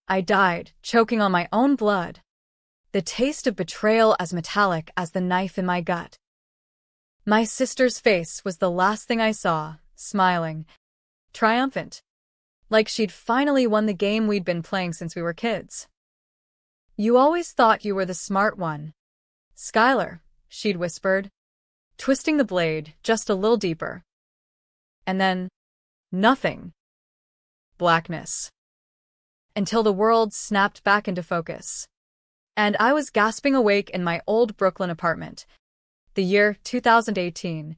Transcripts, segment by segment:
I died, choking on my own blood. The taste of betrayal as metallic as the knife in my gut. My sister's face was the last thing I saw, smiling, triumphant, like she'd finally won the game we'd been playing since we were kids. "You always thought you were the smart one, Skylar," she'd whispered, twisting the blade just a little deeper. And then, nothing. Blackness. Until the world snapped back into focus. And I was gasping awake in my old Brooklyn apartment. The year 2018.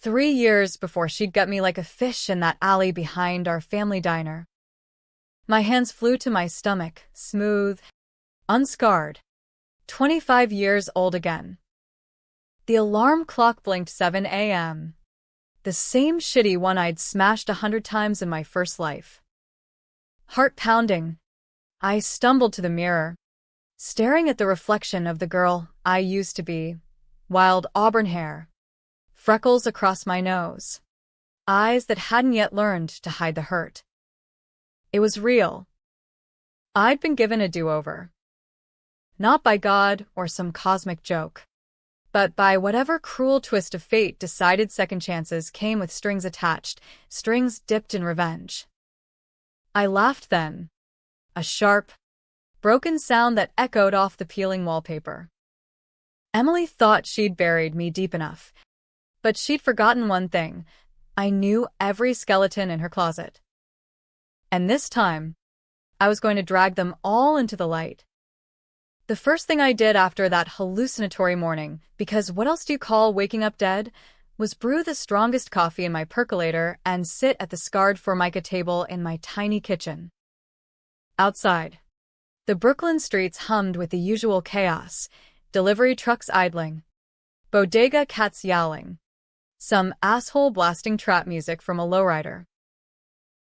3 years before she'd gut me like a fish in that alley behind our family diner. My hands flew to my stomach, smooth, unscarred. 25 years old again. The alarm clock blinked 7 a.m. The same shitty one I'd smashed 100 times in my first life. Heart pounding. I stumbled to the mirror, staring at the reflection of the girl I used to be. Wild auburn hair, freckles across my nose, eyes that hadn't yet learned to hide the hurt. It was real. I'd been given a do-over. Not by God or some cosmic joke, but by whatever cruel twist of fate decided second chances came with strings attached, strings dipped in revenge. I laughed then, a sharp, broken sound that echoed off the peeling wallpaper. Emily thought she'd buried me deep enough, but she'd forgotten one thing. I knew every skeleton in her closet. And this time, I was going to drag them all into the light. The first thing I did after that hallucinatory morning, because what else do you call waking up dead, was brew the strongest coffee in my percolator and sit at the scarred formica table in my tiny kitchen. Outside, the Brooklyn streets hummed with the usual chaos. Delivery trucks idling, bodega cats yowling, some asshole blasting trap music from a lowrider.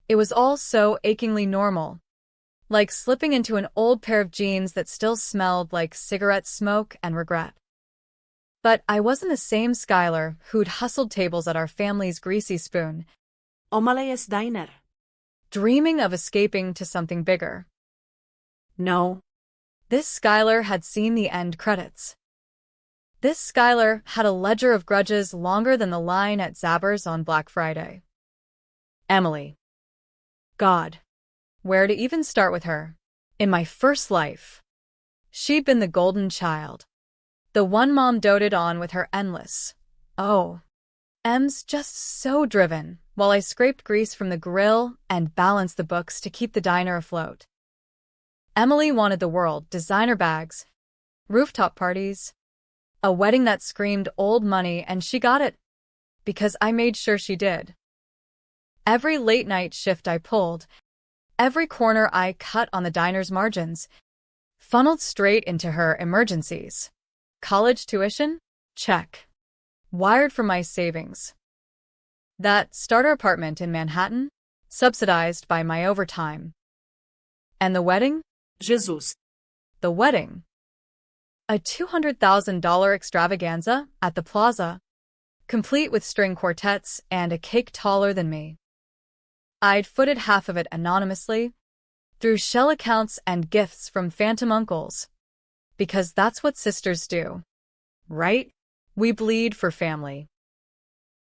It was all so achingly normal, like slipping into an old pair of jeans that still smelled like cigarette smoke and regret. But I wasn't the same Skylar who'd hustled tables at our family's greasy spoon, O'Malley's Diner. dreaming of escaping to something bigger. No. This Skylar had seen the end credits. This Skylar had a ledger of grudges longer than the line at Zabbers on Black Friday. Emily. God. Where to even start with her? In my first life, she'd been the golden child. The one mom doted on with her endless, "Oh, Em's just so driven," while I scraped grease from the grill and balanced the books to keep the diner afloat. Emily wanted the world, designer bags, rooftop parties, a wedding that screamed old money, and she got it, because I made sure she did. Every late-night shift I pulled, every corner I cut on the diner's margins, funneled straight into her emergencies. College tuition? Check. Wired from my savings. That starter apartment in Manhattan? Subsidized by my overtime. And the wedding? Jesus. The wedding. A $200,000 extravaganza at the plaza, complete with string quartets and a cake taller than me. I'd footed half of it anonymously, through shell accounts and gifts from phantom uncles. Because that's what sisters do. Right? We bleed for family.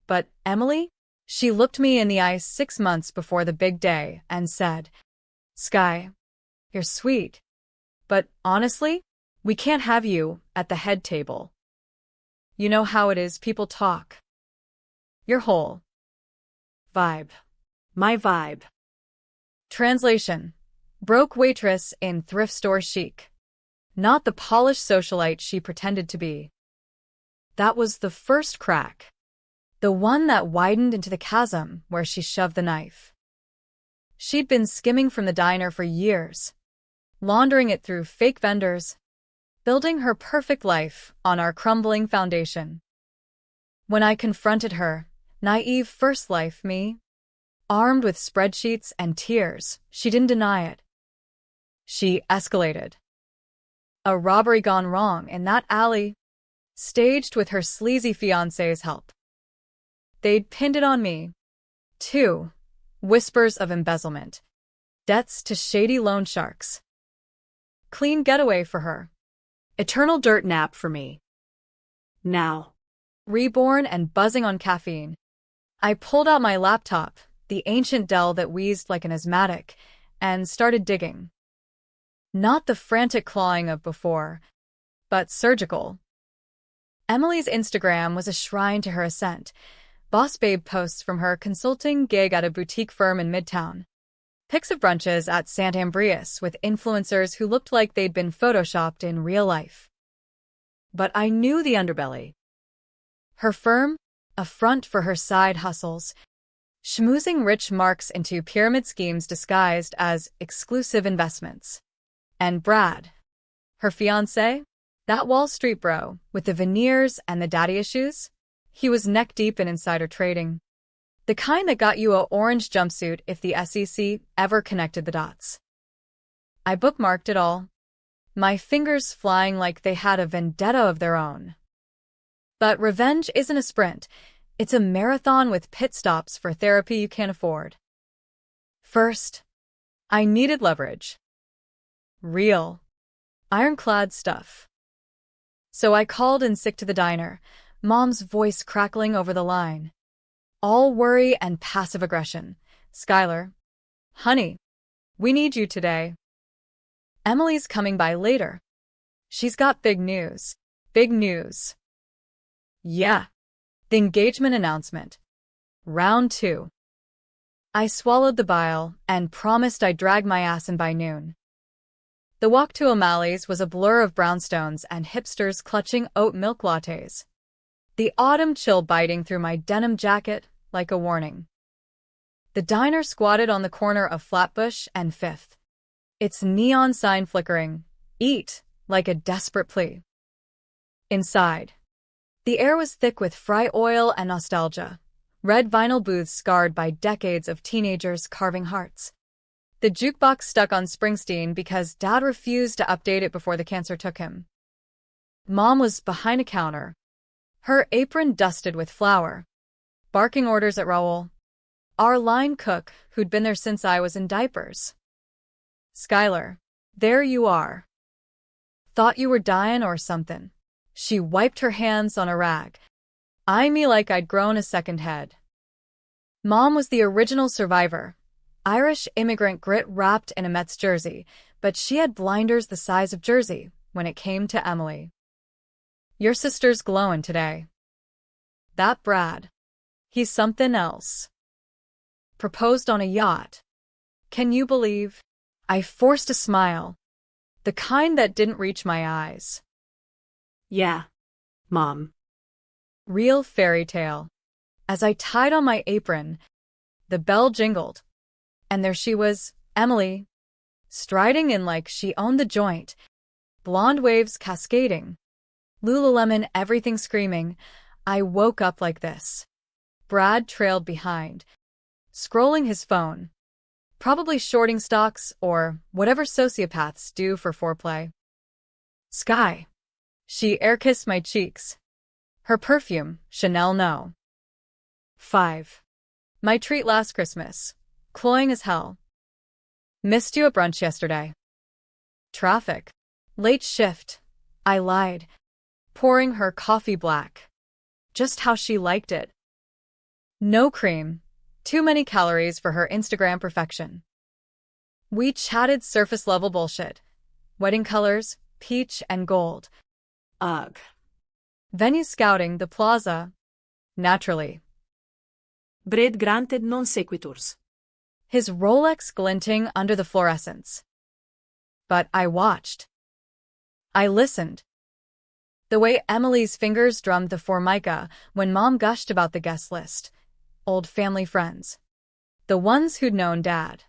But Emily? She looked me in the eye 6 months before the big day and said, "Sky, you're sweet. But honestly, we can't have you at the head table. You know how it is, people talk. Your whole vibe." My vibe. Translation. Broke waitress in thrift store chic. Not the polished socialite she pretended to be. That was the first crack. The one that widened into the chasm where she shoved the knife. She'd been skimming from the diner for years, laundering it through fake vendors, building her perfect life on our crumbling foundation. When I confronted her, naive first life me, armed with spreadsheets and tears, she didn't deny it. She escalated. A robbery gone wrong in that alley, staged with her sleazy fiancé's help. They'd pinned it on me, too. Whispers of embezzlement, Debts to shady loan sharks. Clean getaway for her. Eternal dirt nap for me. Now. Reborn and buzzing on caffeine. I pulled out my laptop, the ancient Dell that wheezed like an asthmatic, and started digging. Not the frantic clawing of before, but surgical. Emily's Instagram was a shrine to her ascent. Boss babe posts from her consulting gig at a boutique firm in Midtown. Pics of brunches at Sant Ambrius with influencers who looked like they'd been photoshopped in real life. But I knew the underbelly. Her firm, a front for her side hustles, schmoozing rich marks into pyramid schemes disguised as exclusive investments. And Brad, her fiancé, that Wall Street bro with the veneers and the daddy issues, he was neck-deep in insider trading. The kind that got you a orange jumpsuit if the SEC ever connected the dots. I bookmarked it all, my fingers flying like they had a vendetta of their own. But revenge isn't a sprint. It's a marathon with pit stops for therapy you can't afford. First, I needed leverage. Real, ironclad stuff. So I called in sick to the diner, Mom's voice crackling over the line. All worry and passive aggression. Skylar, honey, we need you today. Emily's coming by later. She's got big news. Big news. Yeah. The engagement announcement. Round 2. I swallowed the bile and promised I'd drag my ass in by noon. The walk to O'Malley's was a blur of brownstones and hipsters clutching oat milk lattes. The autumn chill biting through my denim jacket like a warning. The diner squatted on the corner of Flatbush and Fifth. Its neon sign flickering, eat, like a desperate plea. Inside, the air was thick with fry oil and nostalgia, red vinyl booths scarred by decades of teenagers carving hearts. The jukebox stuck on Springsteen because Dad refused to update it before the cancer took him. Mom was behind a counter, her apron dusted with flour, barking orders at Raoul, our line cook who'd been there since I was in diapers. Skylar, there you are. Thought you were dying or something. She wiped her hands on a rag, eyeing me like I'd grown a second head. Mom was the original survivor, Irish immigrant grit wrapped in a Mets jersey, but she had blinders the size of Jersey when it came to Emily. Your sister's glowing today. That Brad. He's something else. Proposed on a yacht. Can you believe? I forced a smile, the kind that didn't reach my eyes. Yeah, Mom. Real fairy tale. As I tied on my apron, the bell jingled, and there she was, Emily, striding in like she owned the joint, blonde waves cascading, Lululemon everything screaming. I woke up like this. Brad trailed behind, scrolling his phone, probably shorting stocks or whatever sociopaths do for foreplay. Sky. She air-kissed my cheeks. Her perfume, Chanel No. 5. My treat last Christmas. Cloying as hell. Missed you at brunch yesterday. Traffic. Late shift. I lied, pouring her coffee black. Just how she liked it. No cream. Too many calories for her Instagram perfection. We chatted surface-level bullshit. Wedding colors, peach and gold. Ugh. Venue scouting the plaza. Naturally. Bred granted non sequiturs. His Rolex glinting under the fluorescence. But I watched. I listened. The way Emily's fingers drummed the formica when Mom gushed about the guest list. Old family friends. The ones who'd known Dad.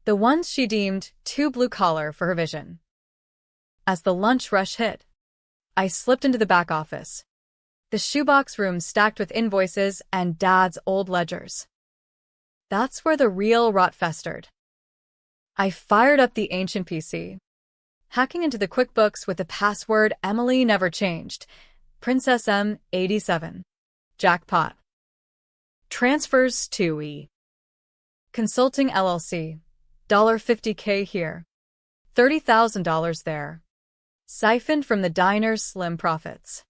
The ones she deemed too blue-collar for her vision. As the lunch rush hit, I slipped into the back office. The shoebox room stacked with invoices and Dad's old ledgers. That's where the real rot festered. I fired up the ancient PC, hacking into the QuickBooks with the password Emily never changed. Princess M87. Jackpot. Transfers to E. Consulting LLC. $50K here. $30,000 there. Siphoned from the diner's slim profits.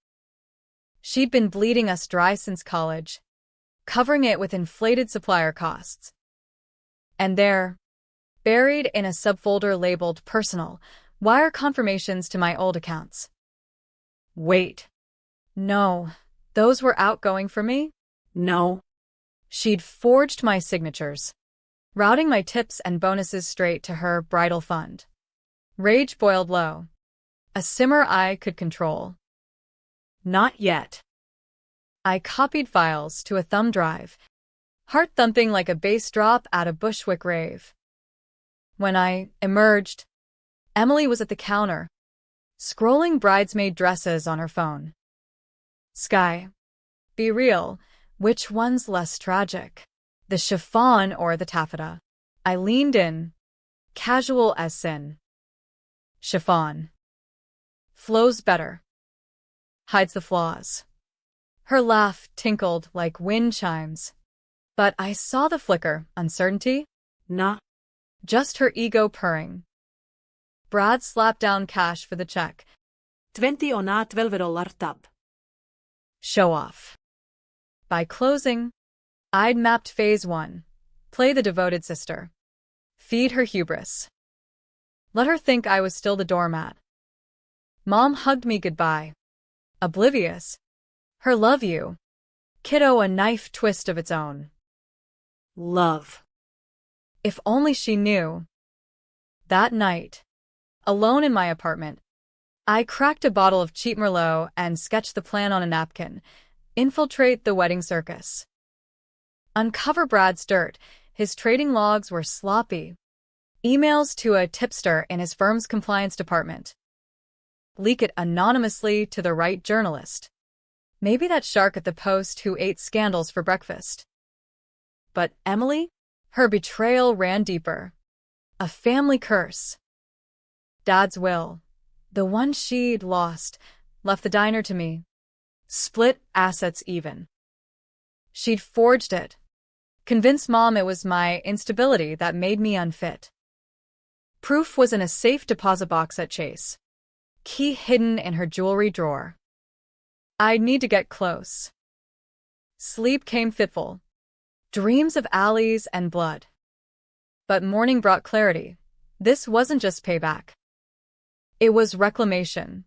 She'd been bleeding us dry since college, covering it with inflated supplier costs. And there, buried in a subfolder labeled personal, wire confirmations to my old accounts. Wait. No, those were outgoing for me? No. She'd forged my signatures, routing my tips and bonuses straight to her bridal fund. Rage boiled low. A simmer I could control. Not yet. I copied files to a thumb drive, heart thumping like a bass drop at a Bushwick rave. When I emerged, Emily was at the counter, scrolling bridesmaid dresses on her phone. Sky. Be real, which one's less tragic? The chiffon or the taffeta? I leaned in, casual as sin. Chiffon. Flows better. Hides the flaws. Her laugh tinkled like wind chimes. But I saw the flicker, uncertainty? Nah. Just her ego purring. Brad slapped down cash for the check. 20 och $12 tab. Show off. By closing, I'd mapped phase 1. Play the devoted sister. Feed her hubris. Let her think I was still the doormat. Mom hugged me goodbye. Oblivious. Her love you. Kiddo a knife twist of its own. Love. If only she knew. That night, alone in my apartment, I cracked a bottle of cheap Merlot and sketched the plan on a napkin. Infiltrate the wedding circus. Uncover Brad's dirt. His trading logs were sloppy. Emails to a tipster in his firm's compliance department. Leak it anonymously to the right journalist. Maybe that shark at the Post who ate scandals for breakfast. But Emily? Her betrayal ran deeper. A family curse. Dad's will, the one she'd lost, left the diner to me. Split assets even. She'd forged it. Convinced Mom it was my instability that made me unfit. Proof was in a safe deposit box at Chase. Key hidden in her jewelry drawer. I'd need to get close. Sleep came fitful. Dreams of alleys and blood. But morning brought clarity. This wasn't just payback. It was reclamation.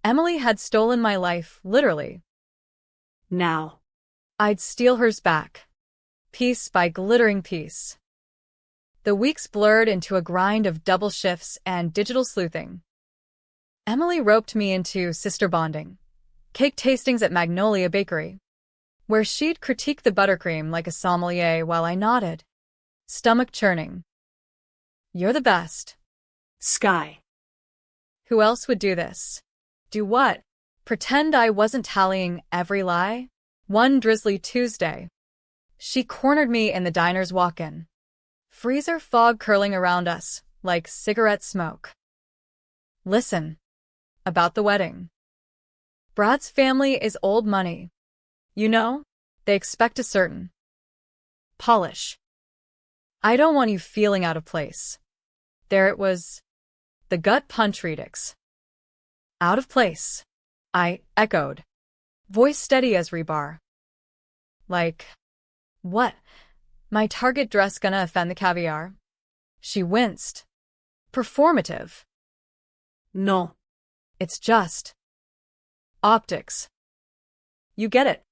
Emily had stolen my life, literally. Now. I'd steal hers back. Piece by glittering piece. The weeks blurred into a grind of double shifts and digital sleuthing. Emily roped me into sister bonding. Cake tastings at Magnolia Bakery, where she'd critique the buttercream like a sommelier while I nodded, stomach churning. You're the best. Sky. Who else would do this? Do what? Pretend I wasn't tallying every lie? One drizzly Tuesday, she cornered me in the diner's walk-in. Freezer fog curling around us, like cigarette smoke. Listen. About the wedding. Brad's family is old money. You know, they expect a certain polish. I don't want you feeling out of place. There it was. The gut punch redux. Out of place. I echoed. Voice steady as rebar. Like, what? My Target dress gonna offend the caviar? She winced. Performative. No. It's just optics. You get it.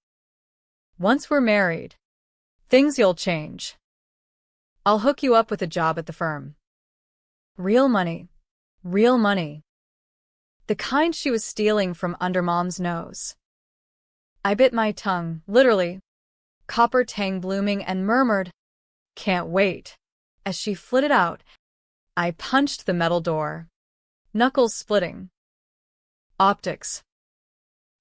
Once we're married, things you'll change. I'll hook you up with a job at the firm. Real money. Real money. The kind she was stealing from under Mom's nose. I bit my tongue, literally. Copper tang blooming and murmured, "Can't wait." As she flitted out, I punched the metal door. Knuckles splitting. Optics.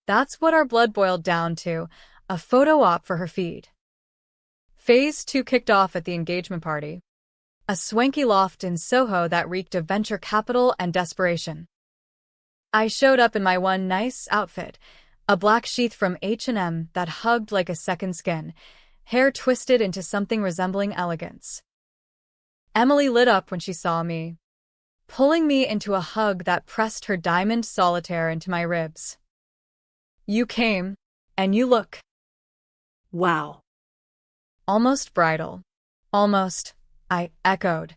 That's what our blood boiled down to, a photo op for her feed. Phase 2 kicked off at the engagement party. A swanky loft in Soho that reeked of venture capital and desperation. I showed up in my one nice outfit, a black sheath from H&M that hugged like a second skin, hair twisted into something resembling elegance. Emily lit up when she saw me, pulling me into a hug that pressed her diamond solitaire into my ribs. You came, and you look Wow. almost bridal. Almost, I echoed,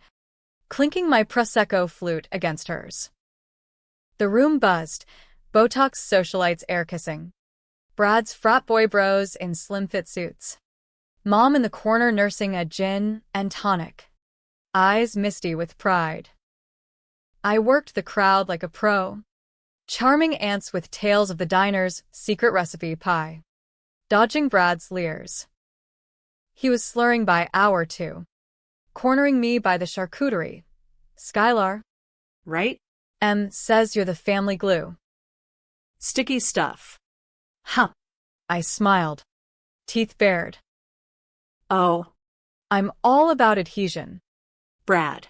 clinking my Prosecco flute against hers. The room buzzed, Botox socialites air-kissing. Brad's frat boy bros in slim-fit suits. Mom in the corner nursing a gin and tonic, eyes misty with pride. I worked the crowd like a pro. Charming aunts with tales of the diner's secret recipe pie. Dodging Brad's leers. He was slurring by hour two. Cornering me by the charcuterie. Skylar. Right? Says you're the family glue. Sticky stuff. Huh. I smiled. Teeth bared. Oh, I'm all about adhesion. Brad.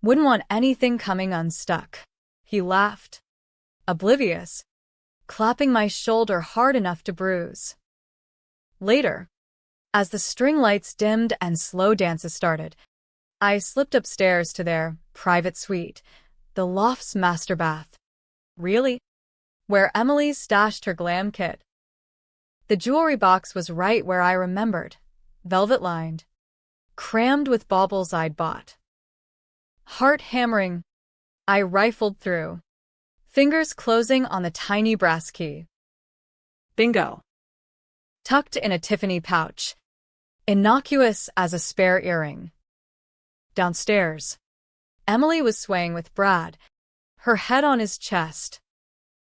Wouldn't want anything coming unstuck. He laughed. Oblivious. Clapping my shoulder hard enough to bruise. Later, as the string lights dimmed and slow dances started, I slipped upstairs to their private suite, the loft's master bath. Really? Where Emily stashed her glam kit. The jewelry box was right where I remembered, velvet-lined, crammed with baubles I'd bought. Heart hammering, I rifled through, fingers closing on the tiny brass key. Bingo. Tucked in a Tiffany pouch, innocuous as a spare earring. Downstairs, Emily was swaying with Brad, her head on his chest,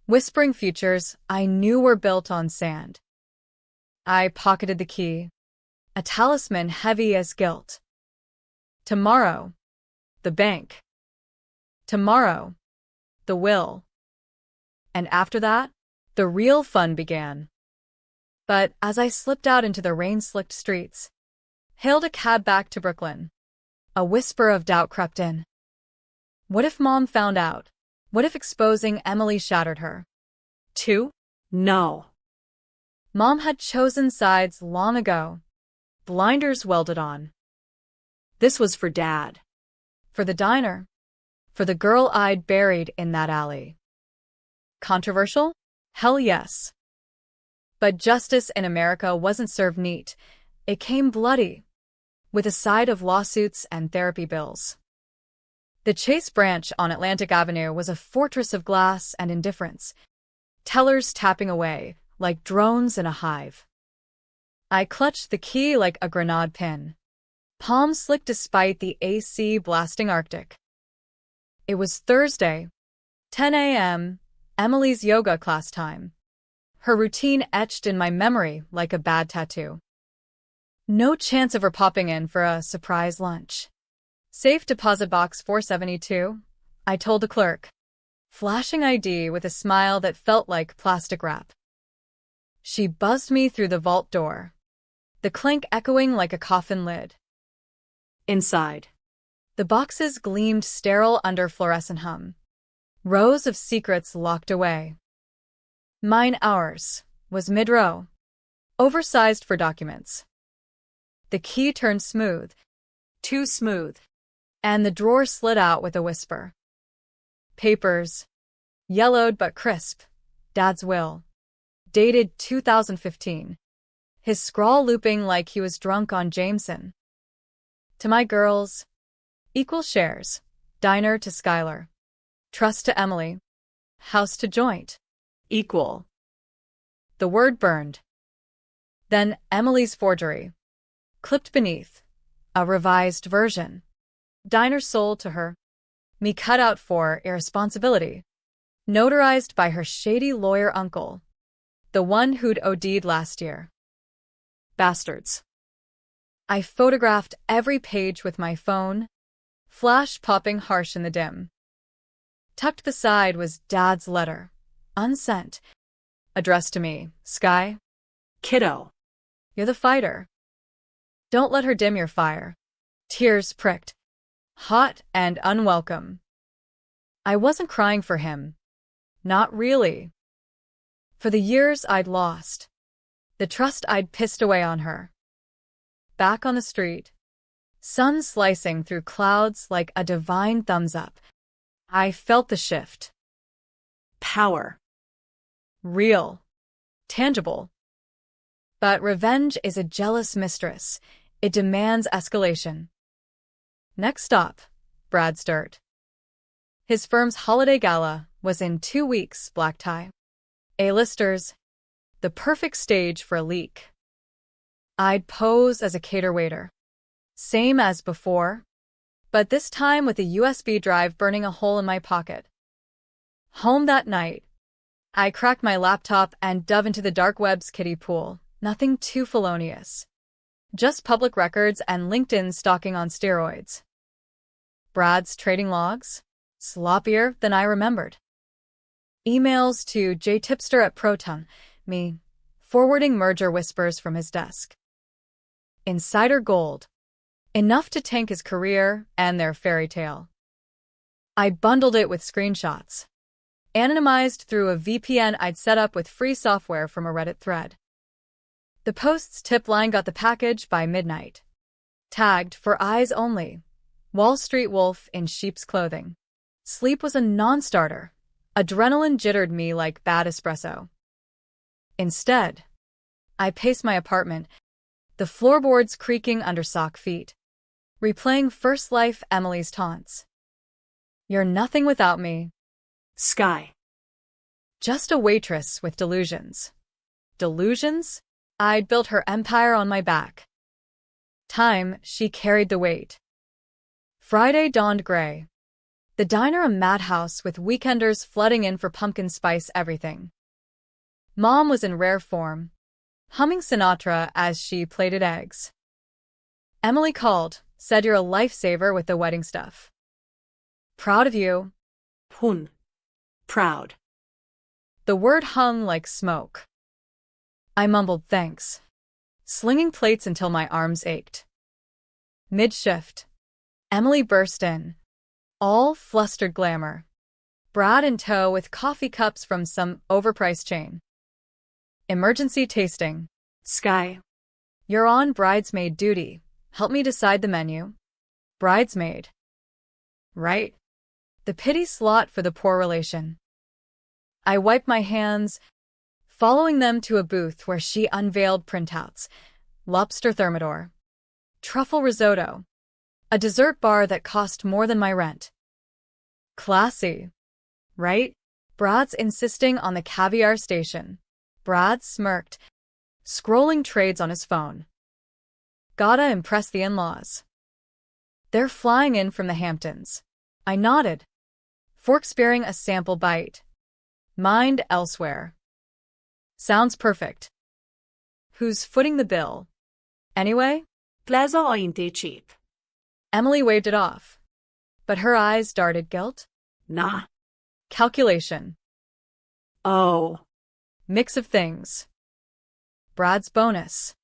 whispering futures I knew were built on sand. I pocketed the key, a talisman heavy as guilt. Tomorrow, the bank. Tomorrow, the will. And after that, the real fun began. But as I slipped out into the rain-slicked streets, hailed a cab back to Brooklyn, a whisper of doubt crept in. What if Mom found out? What if exposing Emily shattered her? Too? No. Mom had chosen sides long ago, blinders welded on. This was for Dad. For the diner. For the girl I'd buried in that alley. Controversial? Hell yes. But justice in America wasn't served neat. It came bloody, with a side of lawsuits and therapy bills. The Chase branch on Atlantic Avenue was a fortress of glass and indifference, tellers tapping away like drones in a hive. I clutched the key like a grenade pin, palms slick despite the AC blasting Arctic. It was Thursday, 10 a.m., Emily's yoga class time. Her routine etched in my memory like a bad tattoo. No chance of her popping in for a surprise lunch. Safe deposit box 472, I told the clerk, flashing ID with a smile that felt like plastic wrap. She buzzed me through the vault door, the clank echoing like a coffin lid. Inside, the boxes gleamed sterile under fluorescent hum, rows of secrets locked away. Mine, ours, was mid-row, oversized for documents. The key turned smooth, too smooth, and the drawer slid out with a whisper. Papers, yellowed but crisp, Dad's will, dated 2015. His scrawl looping like he was drunk on Jameson. To my girls, equal shares, diner to Skylar, trust to Emily, house to joint, equal. The word burned. Then Emily's forgery, clipped beneath, a revised version. Diner sold to her, me cut out for irresponsibility, notarized by her shady lawyer uncle, the one who'd OD'd last year. Bastards. I photographed every page with my phone, flash popping harsh in the dim. Tucked beside was Dad's letter, unsent, addressed to me, Sky. Kiddo. You're the fighter. Don't let her dim your fire. Tears pricked, hot and unwelcome. I wasn't crying for him. Not really. For the years I'd lost, the trust I'd pissed away on her. Back on the street, sun slicing through clouds like a divine thumbs up. I felt the shift. Power. Real. Tangible. But revenge is a jealous mistress. It demands escalation. Next stop, Brad's dirt. His firm's holiday gala was in 2 weeks, black tie. A-listers. The perfect stage for a leak. I'd pose as a cater waiter. Same as before, but this time with a USB drive burning a hole in my pocket. Home that night, I cracked my laptop and dove into the dark web's kiddie pool. Nothing too felonious. Just public records and LinkedIn stalking on steroids. Brad's trading logs? Sloppier than I remembered. Emails to jtipster@proton, me, forwarding merger whispers from his desk. Insider gold. Enough to tank his career and their fairy tale. I bundled it with screenshots. Anonymized through a VPN I'd set up with free software from a Reddit thread. The Post's tip line got the package by midnight. Tagged for eyes only. Wall Street wolf in sheep's clothing. Sleep was a non-starter. Adrenaline jittered me like bad espresso. Instead, I paced my apartment, the floorboards creaking under sock feet, replaying First Life Emily's taunts. You're nothing without me. Sky. Just a waitress with delusions. Delusions? I'd built her empire on my back. Time, she carried the weight. Friday dawned gray. The diner a madhouse with weekenders flooding in for pumpkin spice everything. Mom was in rare form, humming Sinatra as she plated eggs. Emily called, said you're a lifesaver with the wedding stuff. Proud of you. Hun. Proud. The word hung like smoke. I mumbled thanks, slinging plates until my arms ached. Mid-shift, Emily burst in, all flustered glamour. Brad in tow with coffee cups from some overpriced chain. Emergency tasting. Sky. You're on bridesmaid duty. Help me decide the menu. Bridesmaid. Right. The pity slot for the poor relation. I wiped my hands, following them to a booth where she unveiled printouts. Lobster thermidor. Truffle risotto. A dessert bar that cost more than my rent. Classy. Right? Brad's insisting on the caviar station. Brad smirked, scrolling trades on his phone. Gotta impress the in-laws. They're flying in from the Hamptons. I nodded, fork sparing a sample bite. Mind elsewhere. Sounds perfect. Who's footing the bill? Anyway? Plaza o inte cheap. Emily waved it off, but her eyes darted guilt. Nah. Calculation. Oh. Mix of things. Brad's bonus.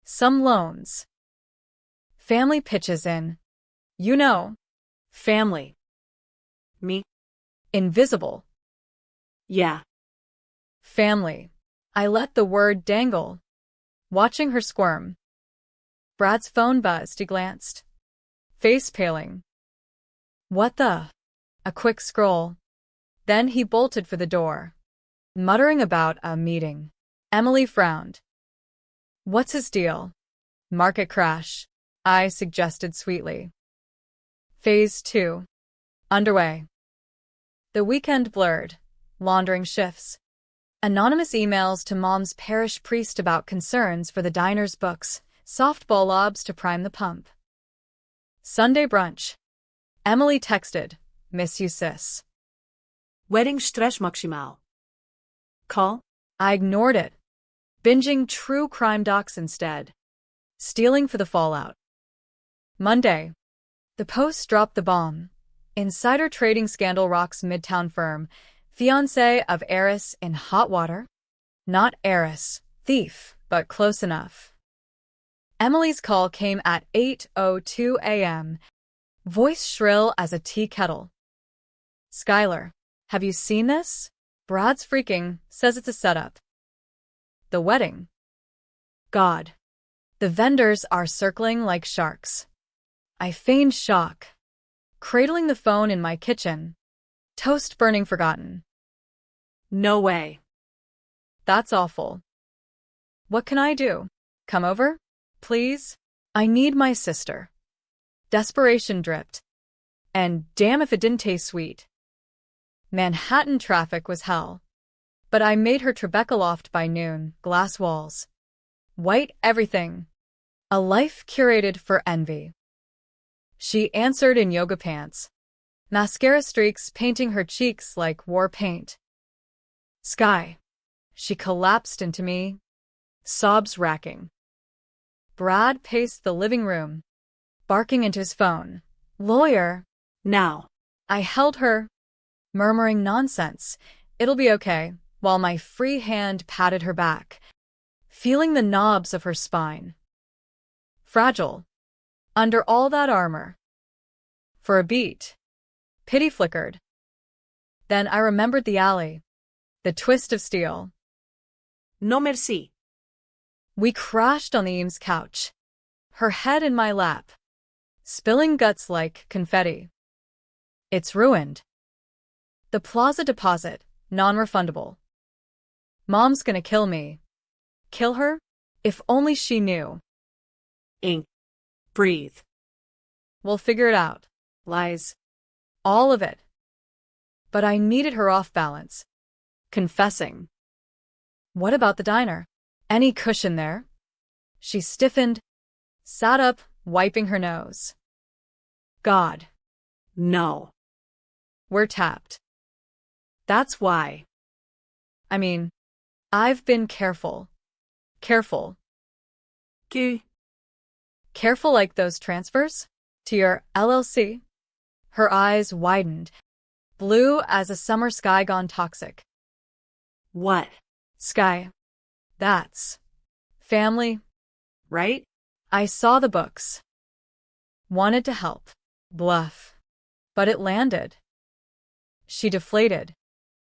Some loans. Family pitches in. You know. Family. Me. Invisible. Yeah. Family. I let the word dangle, watching her squirm. Brad's phone buzzed. He glanced, face paling. What the? A quick scroll. Then he bolted for the door, muttering about a meeting. Emily frowned. What's his deal? Market crash, I suggested sweetly. Phase 2. Underway. The weekend blurred, laundering shifts. Anonymous emails to Mom's parish priest about concerns for the diner's books, softball lobs to prime the pump. Sunday brunch. Emily texted, miss you sis. Wedding stress maximaal. Call? I ignored it, binging true crime docs instead. Stealing for the fallout. Monday. The Post dropped the bomb. Insider trading scandal rocks midtown firm. Fiancé of heiress in hot water? Not heiress, thief, but close enough. Emily's call came at 8:02 a.m., voice shrill as a tea kettle. Skylar, have you seen this? Brad's freaking, says it's a setup. The wedding. God. The vendors are circling like sharks. I feigned shock, cradling the phone in my kitchen. Toast burning forgotten. No way. That's awful. What can I do? Come over? Please? I need my sister. Desperation dripped. And damn if it didn't taste sweet. Manhattan traffic was hell. But I made her Tribeca loft by noon, glass walls. White everything. A life curated for envy. She answered in yoga pants. Mascara streaks painting her cheeks like war paint. Sky. She collapsed into me, sobs racking. Brad paced the living room, barking into his phone. Lawyer. Now. I held her, murmuring nonsense. It'll be okay, while my free hand patted her back, feeling the knobs of her spine. Fragile. Under all that armor. For a beat, pity flickered. Then I remembered the alley, the twist of steel. No merci. We crashed on the Eames couch, her head in my lap, spilling guts like confetti. It's ruined. The Plaza deposit, non-refundable. Mom's gonna kill me. Kill her? If only she knew. Ink. Breathe. We'll figure it out. Lies. All of it. But I needed her off balance. Confessing. What about the diner? Any cushion there? She stiffened, sat up, wiping her nose. God. No. We're tapped. That's why. I mean, I've been careful. Careful. Careful like those transfers? To your LLC? Her eyes widened, blue as a summer sky gone toxic. What? Sky. That's family. Right? I saw the books. Wanted to help. Bluff. But it landed. She deflated,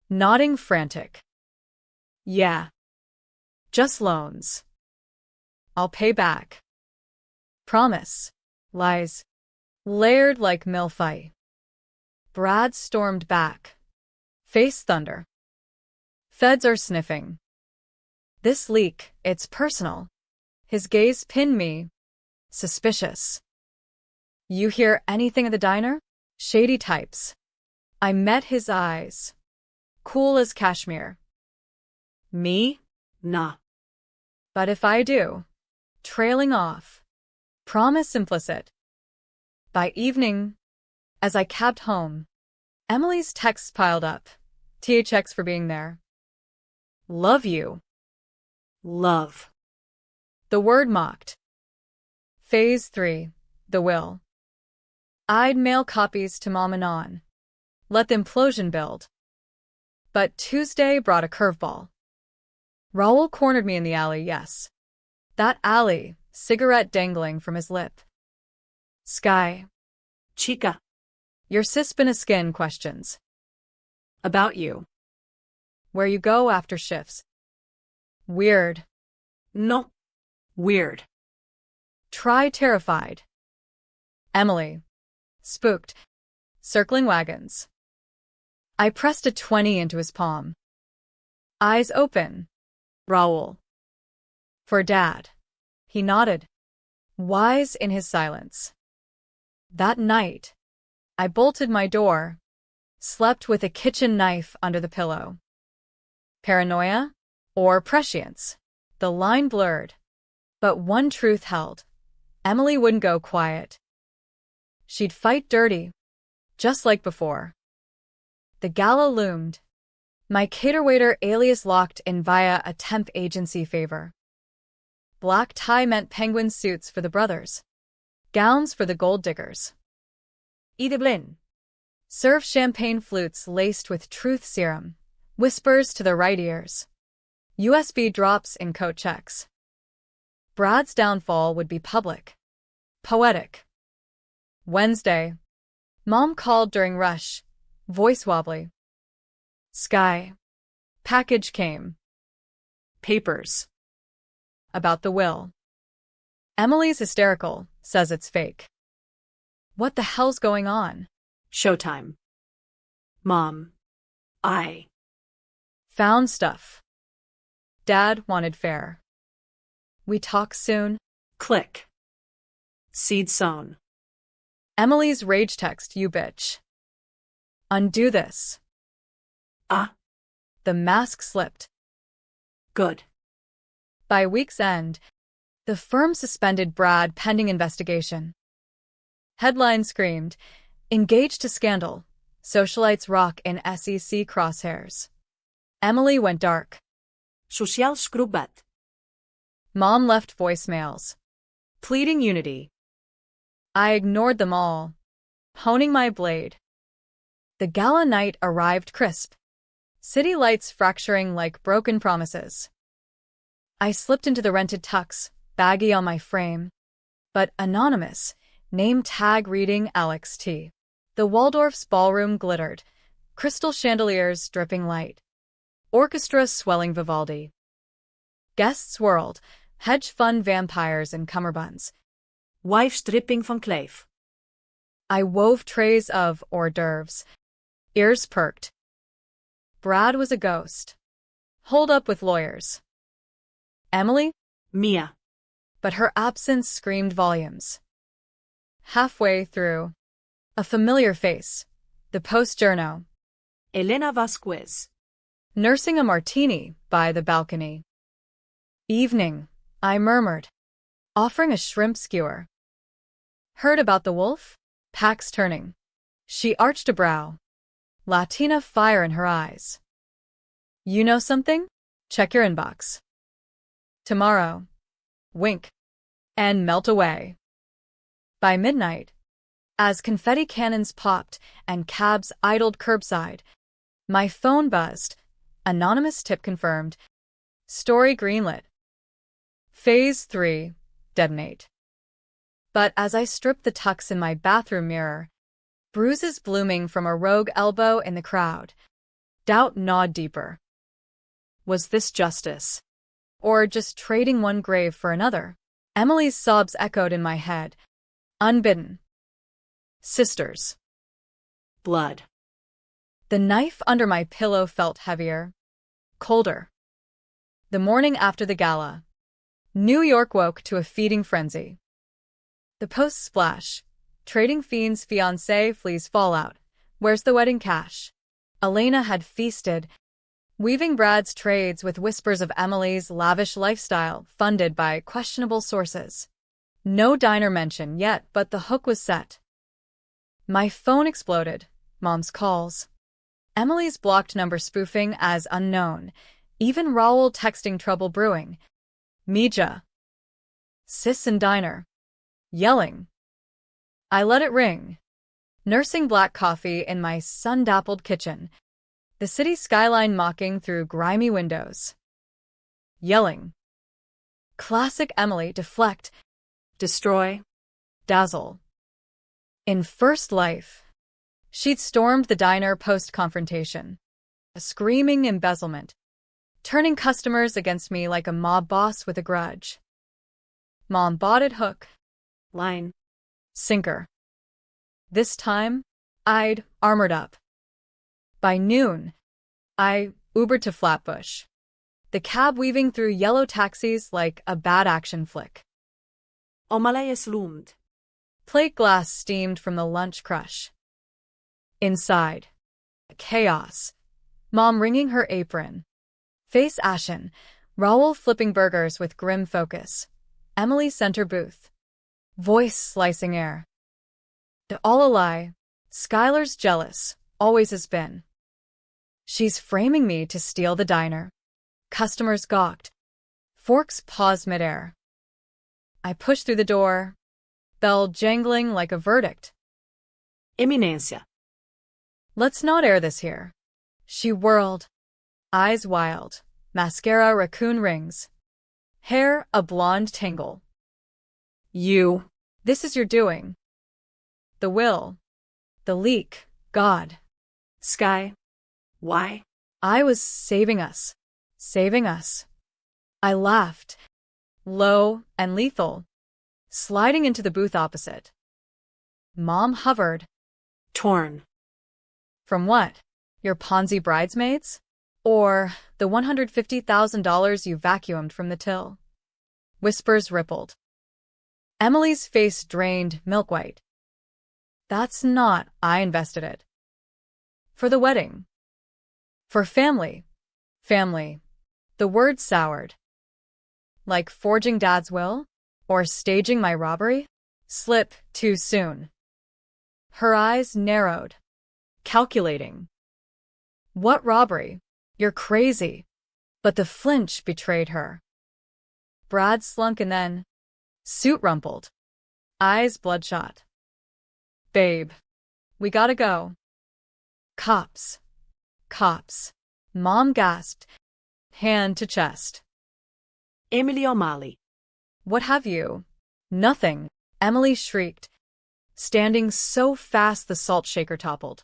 nodding frantic. Yeah. Just loans. I'll pay back. Promise. Lies. Layered like milfy. Brad stormed back. Face thunder. Feds are sniffing. This leak, it's personal. His gaze pinned me. Suspicious. You hear anything at the diner? Shady types. I met his eyes. Cool as cashmere. Me? Nah. But if I do, trailing off. Promise implicit. By evening, as I cabbed home, Emily's texts piled up. THX for being there. Love you. Love. The word mocked. Phase 3. The will. I'd mail copies to Mom and On. Let the implosion build. But Tuesday brought a curveball. Raoul cornered me in the alley, yes. That alley, cigarette dangling from his lip. Sky. Chica. Your sis been a skin questions. About you. Where you go after shifts. Weird. No. Weird. Try terrified. Emily. Spooked. Circling wagons. I pressed a 20 into his palm. Eyes open. Raoul. For Dad. He nodded, wise in his silence. That night, I bolted my door, slept with a kitchen knife under the pillow. Paranoia? Or prescience? The line blurred. But one truth held. Emily wouldn't go quiet. She'd fight dirty, just like before. The gala loomed. My caterwaiter alias locked in via a temp agency favor. Black tie meant penguin suits for the brothers. Gowns for the gold diggers. Idiblin. Serve champagne flutes laced with truth serum. Whispers to the right ears. USB drops in coat checks. Brad's downfall would be public. Poetic. Wednesday. Mom called during rush. Voice wobbly. Sky. Package came. Papers. About the will. Emily's hysterical, says it's fake. What the hell's going on? Showtime. Mom. I. Found stuff. Dad wanted fair. We talk soon. Click. Seed sown. Emily's rage text, you bitch. Undo this. Ah. The mask slipped. Good. By week's end, the firm suspended Brad pending investigation. Headline screamed, "Engaged to scandal. Socialites rock in SEC crosshairs." Emily went dark. Social skrubbet. Mom left voicemails, Pleading unity. I ignored them all, honing my blade. The gala night arrived crisp, city lights fracturing like broken promises. I slipped into the rented tux, baggy on my frame, but anonymous, name tag reading Alex T. The Waldorf's ballroom glittered, crystal chandeliers dripping light, orchestra swelling Vivaldi. Guests whirled, hedge fund vampires in cummerbunds. Wife stripping van Crave. I wove trays of hors d'oeuvres, ears perked. Brad was a ghost, holed up with lawyers. Emily? Mia. But her absence screamed volumes. Halfway through, a familiar face, the post-journo, Elena Vasquez. nursing a martini by the balcony. Evening, I murmured, offering a shrimp skewer. Heard about the wolf? Pax turning. She arched a brow, Latina fire in her eyes. You know something? Check your inbox. Tomorrow. Wink. And melt away. By midnight, as confetti cannons popped and cabs idled curbside, my phone buzzed. Anonymous tip confirmed. Story greenlit. Phase 3. Detonate. But as I stripped the tux in my bathroom mirror, bruises blooming from a rogue elbow in the crowd, doubt gnawed deeper. Was this justice? Or just trading one grave for another? Emily's sobs echoed in my head, unbidden. Sisters. Blood. The knife under my pillow felt heavier, colder. The morning after the gala, New York woke to a feeding frenzy. The post splash, trading fiends fiancé flees fallout, where's the wedding cash? Elena had feasted, weaving Brad's trades with whispers of Emily's lavish lifestyle funded by questionable sources. No diner mention yet, but the hook was set. My phone exploded, Mom's calls. Emily's blocked number spoofing as unknown, even Raoul texting trouble brewing. Mija. Sis and diner. Yelling. I let it ring. Nursing black coffee in my sun-dappled kitchen, the city skyline mocking through grimy windows. Yelling. Classic Emily, deflect, Destroy. dazzle. In First Life, she'd stormed the diner post-confrontation, a screaming embezzlement, turning customers against me like a mob boss with a grudge. Mom bought it hook, Line. sinker. This time, I'd armored up. By noon, I Ubered to Flatbush, the cab weaving through yellow taxis like a bad action flick. Omalei is loomed. Plate glass steamed from the lunch crush. Inside, chaos. Mom wringing her apron. Face ashen, Raoul flipping burgers with grim focus. Emily center booth. Voice slicing air. All a lie. Skylar's jealous, always has been. She's framing me to steal the diner. Customers gawked. Forks paused midair. I pushed through the door, bell jangling like a verdict. Eminencia. Let's not air this here. She whirled, eyes wild, mascara raccoon rings, hair a blonde tangle. You, this is your doing. The will, the leak, God. Sky. Why? I was saving us, saving us. I laughed, low and lethal, sliding into the booth opposite. Mom hovered. Torn. From what? Your Ponzi bridesmaids? Or the $150,000 you vacuumed from the till? Whispers rippled. Emily's face drained milk-white. That's not, I invested it. For the wedding. For family. Family. The word soured. Like forging Dad's will? Or staging my robbery? Slip too soon. Her eyes narrowed. Calculating. What robbery? You're crazy. But the flinch betrayed her. Brad slunk and then suit rumpled. Eyes bloodshot. Babe, we gotta go. Cops. Cops. Mom gasped, hand to chest. Emily O'Malley. What have you? Nothing, Emily shrieked, standing so fast the salt shaker toppled.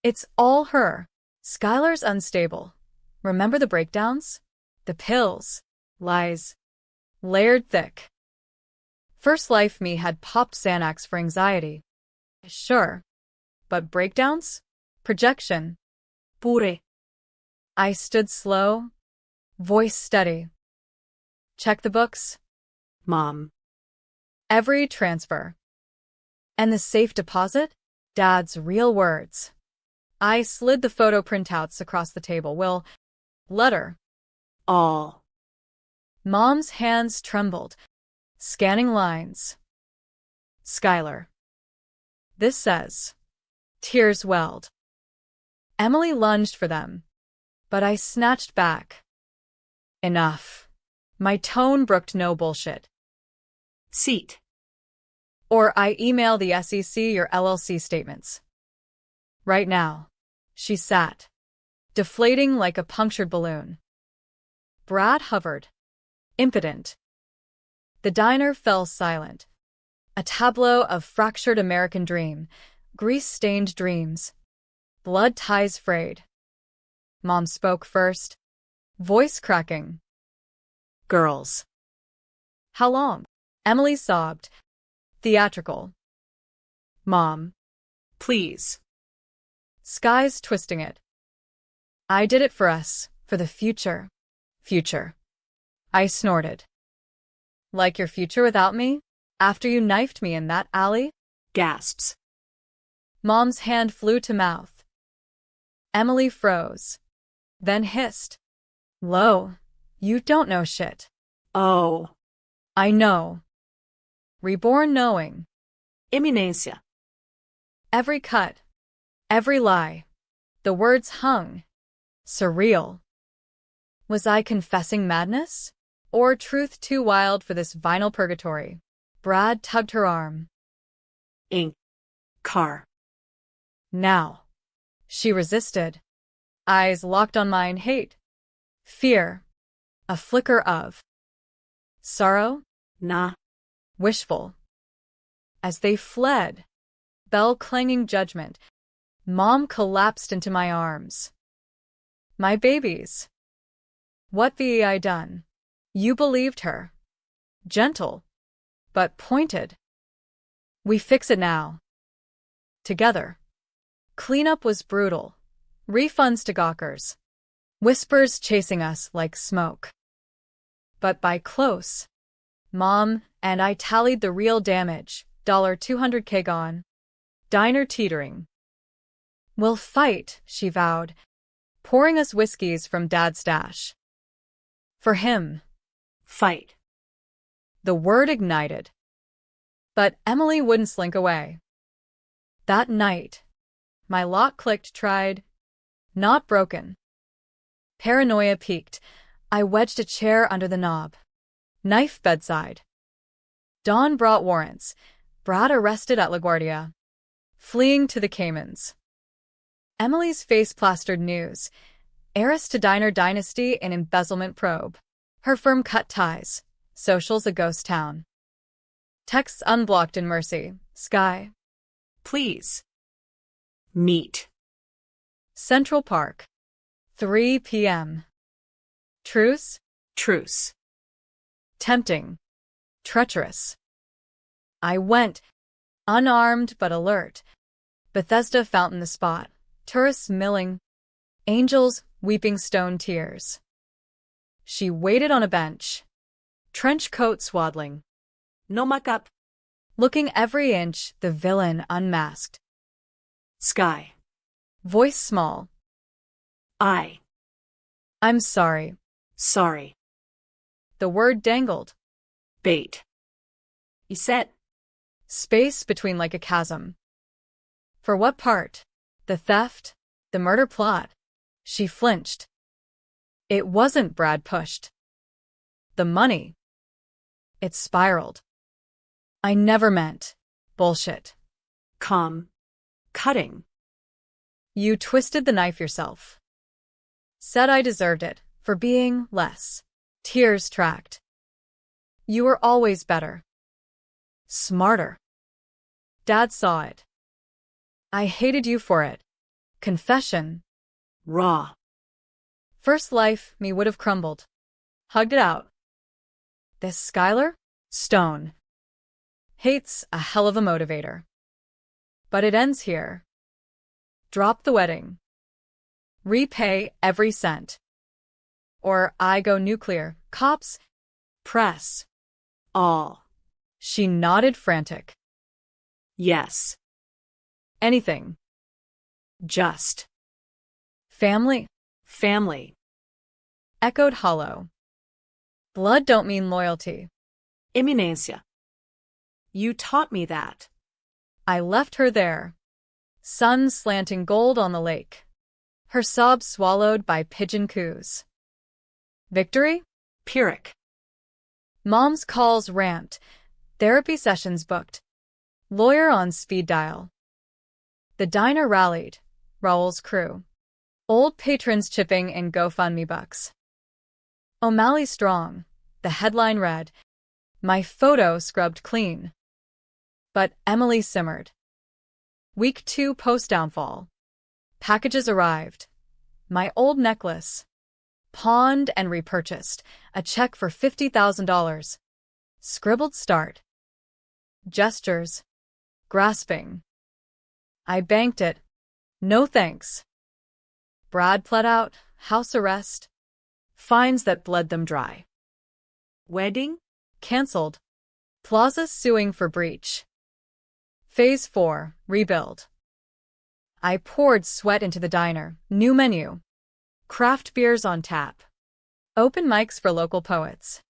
It's all her. Skylar's unstable. Remember the breakdowns? The pills. Lies. Layered thick. First life me had popped Xanax for anxiety. Sure. But breakdowns? Projection. Pure. I stood slow, voice steady. Check the books. Mom. Every transfer. And the safe deposit? Dad's real words. I slid the photo printouts across the table. Will. Letter. All. Mom's hands trembled, scanning lines. Skylar. This says. Tears welled. Emily lunged for them, but I snatched back. Enough. My tone brooked no bullshit. Seat. Or I email the SEC your LLC statements. Right now. She sat, deflating like a punctured balloon. Brad hovered, impotent. The diner fell silent. A tableau of fractured American dream, grease-stained dreams. Blood ties frayed. Mom spoke first, voice cracking. Girls. How long? Emily sobbed, theatrical. Mom. Please. Sky's twisting it. I did it for us, for the future. Future. I snorted. Like your future without me? After you knifed me in that alley? Gasps. Mom's hand flew to mouth. Emily froze. Then hissed. Lo, you don't know shit. Oh. I know. Reborn knowing. Eminencia. Every cut. Every lie. The words hung. Surreal. Was I confessing madness? Or truth too wild for this vinyl purgatory? Brad tugged her arm. Ink. Car. Now. She resisted. Eyes locked on mine. Hate. Fear. A flicker of sorrow? Nah. Wishful. As they fled, bell-clanging judgment, Mom collapsed into my arms. My babies. What be I done? You believed her. Gentle, but pointed. We fix it now. Together. Cleanup was brutal. Refunds to gawkers. Whispers chasing us like smoke. But by close, Mom and I tallied the real damage. $200K gone. Diner teetering. We'll fight, she vowed, pouring us whiskeys from Dad's stash. For him. Fight. The word ignited. But Emily wouldn't slink away. That night, my lock clicked, tried, not broken. Paranoia peaked. I wedged a chair under the knob. Knife bedside. Dawn brought warrants. Brad arrested at LaGuardia. Fleeing to the Caymans. Emily's face plastered news. Heiress to diner dynasty in embezzlement probe. Her firm cut ties. Socials a ghost town. Texts unblocked in mercy. Sky. Please. Meet. Central Park. 3 p.m. Truce? Truce. Tempting. Treacherous. I went, Unarmed but alert. Bethesda fountain the spot. Tourists milling. Angels weeping stone tears. She waited on a bench. Trench coat swaddling. No muck-up. Looking every inch, the villain unmasked. Sky. Voice small. I'm sorry. Sorry. The word dangled. Bait. Iset. Space between like a chasm. For what part? The theft? The murder plot? She flinched. It wasn't Brad pushed. The money. It spiraled. I never meant. Bullshit. Calm. Cutting. You twisted the knife yourself. Said I deserved it, for being less. Tears tracked. You were always better. Smarter. Dad saw it. I hated you for it. Confession. Raw. First life, me would have crumbled. Hugged it out. This Skylar? Stone. Hate's a hell of a motivator. But it ends here. Drop the wedding. Repay every cent. Or I go nuclear. Cops. Press. All. She nodded frantic. Yes. Anything. Just. Family. Family. Echoed hollow. Blood don't mean loyalty. Eminencia. You taught me that. I left her there. Sun slanting gold on the lake. Her sobs swallowed by pigeon coos. Victory? Pyrrhic. Mom's calls ramped. Therapy sessions booked. Lawyer on speed dial. The diner rallied. Raoul's crew. Old patrons chipping in GoFundMe bucks. O'Malley strong. The headline read, "My photo scrubbed clean." But Emily simmered. Week 2 post-downfall. Packages arrived. My old necklace. Pawned and repurchased. A check for $50,000. Scribbled start. Gestures. Grasping. I banked it. No thanks. Brad pled out. House arrest. Fines that bled them dry. Wedding? Cancelled. Plaza suing for breach. Phase 4. Rebuild. I poured sweat into the diner. New menu. Craft beers on tap. Open mics for local poets.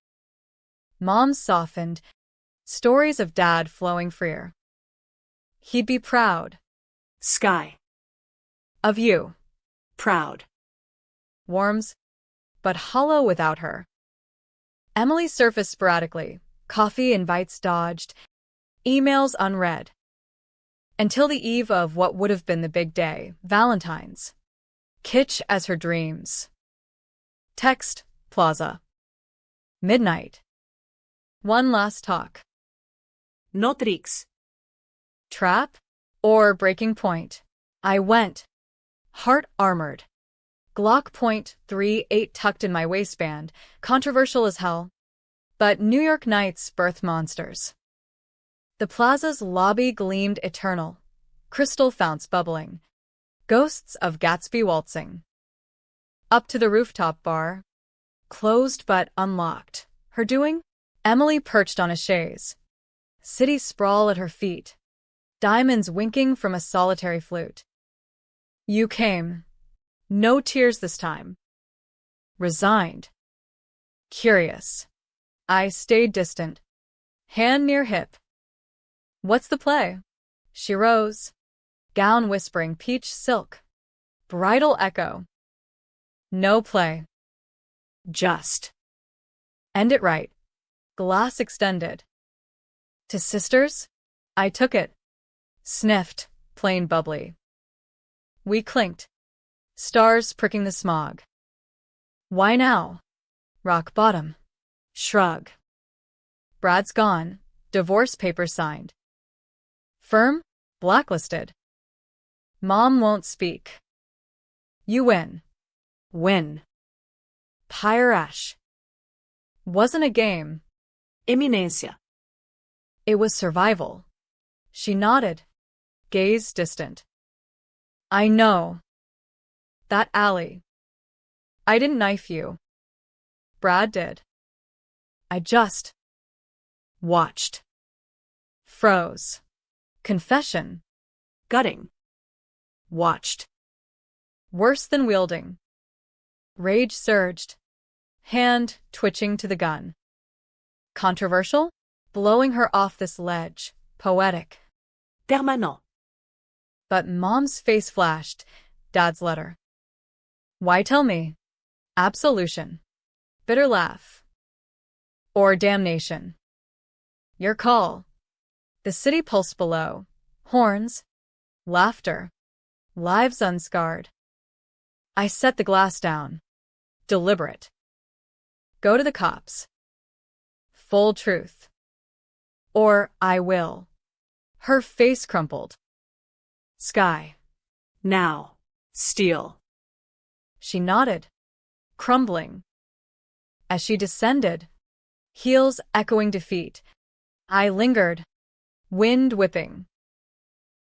Mom softened. Stories of Dad flowing freer. He'd be proud. Sky. Of you. Proud. Warms, but hollow without her. Emily surfaced sporadically. Coffee invites dodged. Emails unread. Until the eve of what would have been the big day, Valentine's. Kitsch as her dreams. Text, Plaza. Midnight. One last talk. Notrix. Trap? Or breaking point? I went. Heart armored. Glock .38 tucked in my waistband, controversial as hell. But New York nights birth monsters. The plaza's lobby gleamed eternal. Crystal founts bubbling. Ghosts of Gatsby waltzing. Up to the rooftop bar. Closed but unlocked. Her doing? Emily perched on a chaise. City sprawl at her feet. Diamonds winking from a solitary flute. You came. No tears this time. Resigned. Curious. I stayed distant. Hand near hip. What's the play? She rose. Gown whispering peach silk. Bridal echo. No play. Just. End it right. Glass extended. To sisters? I took it. Sniffed, plain bubbly. We clinked. Stars pricking the smog. Why now? Rock bottom. Shrug. Brad's gone. Divorce papers signed. Firm? Blacklisted. Mom won't speak. You win. Win. Pyrash. Wasn't a game. Eminencia. It was survival. She nodded, gaze distant. I know. That alley. I didn't knife you. Brad did. I just watched. Froze. Confession. Gutting. Watched. Worse than wielding. Rage surged. Hand twitching to the gun. Controversial? Blowing her off this ledge. Poetic. Permanent. But Mom's face flashed. Dad's letter. Why tell me? Absolution. Bitter laugh. Or damnation. Your call. The city pulsed below. Horns. Laughter. Lives unscarred. I set the glass down. Deliberate. Go to the cops. Full truth. Or I will. Her face crumpled. Sky. Now. Steel. She nodded, crumbling. As she descended, heels echoing defeat, I lingered, wind whipping.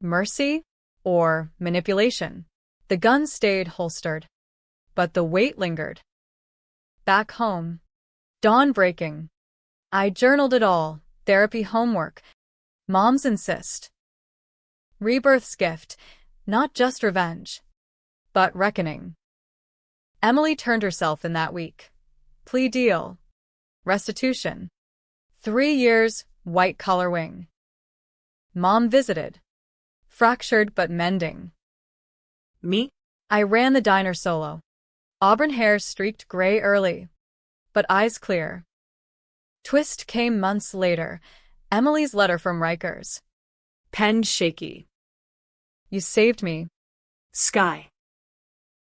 Mercy or manipulation? The gun stayed holstered, but the weight lingered. Back home, dawn breaking. I journaled it all, therapy homework. Moms insist. Rebirth's gift, not just revenge, but reckoning. Emily turned herself in that week. Plea deal. Restitution. 3 years, white-collar wing. Mom visited. Fractured but mending. Me? I ran the diner solo. Auburn hair streaked gray early, but eyes clear. Twist came months later. Emily's letter from Rikers. Pen shaky. You saved me. Sky.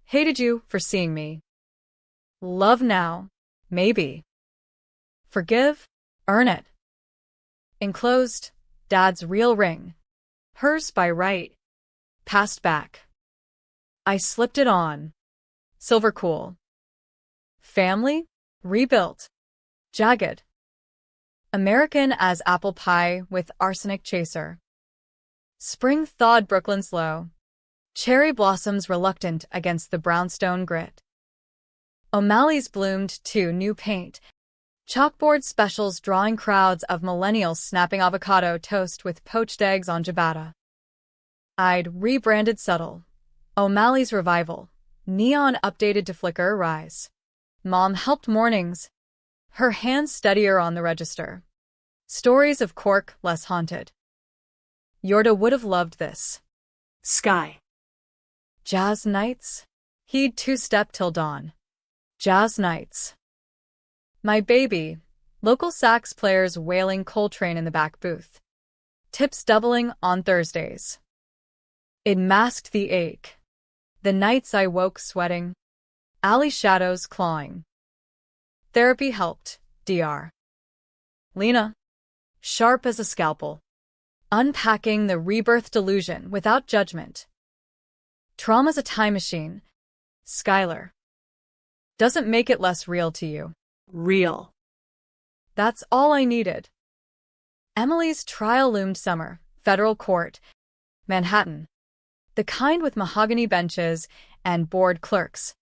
Hated you for seeing me. Love now. Maybe. Forgive. Earn it. Enclosed, Dad's real ring. Hers by right. Passed back. I slipped it on. Silver cool. Family? Rebuilt. Jagged. American as apple pie with arsenic chaser. Spring thawed Brooklyn slow. Cherry blossoms reluctant against the brownstone grit. O'Malley's bloomed too, new paint. Chalkboard specials drawing crowds of millennials snapping avocado toast with poached eggs on ciabatta. I'd rebranded subtle. O'Malley's revival. Neon updated to flicker rise. Mom helped mornings. Her hands steadier on the register. Stories of Cork less haunted. Yorda would have loved this. Sky. Jazz nights? He'd two-step till dawn. Jazz nights. My baby. Local sax players wailing Coltrane in the back booth. Tips doubling on Thursdays. It masked the ache. The nights I woke sweating. Alley shadows clawing. Therapy helped. Dr. Lena. Sharp as a scalpel. Unpacking the rebirth delusion without judgment. Trauma's a time machine. Skylar. Doesn't make it less real to you. Real. That's all I needed. Emily's trial loomed summer. Federal court. Manhattan. The kind with mahogany benches and bored clerks.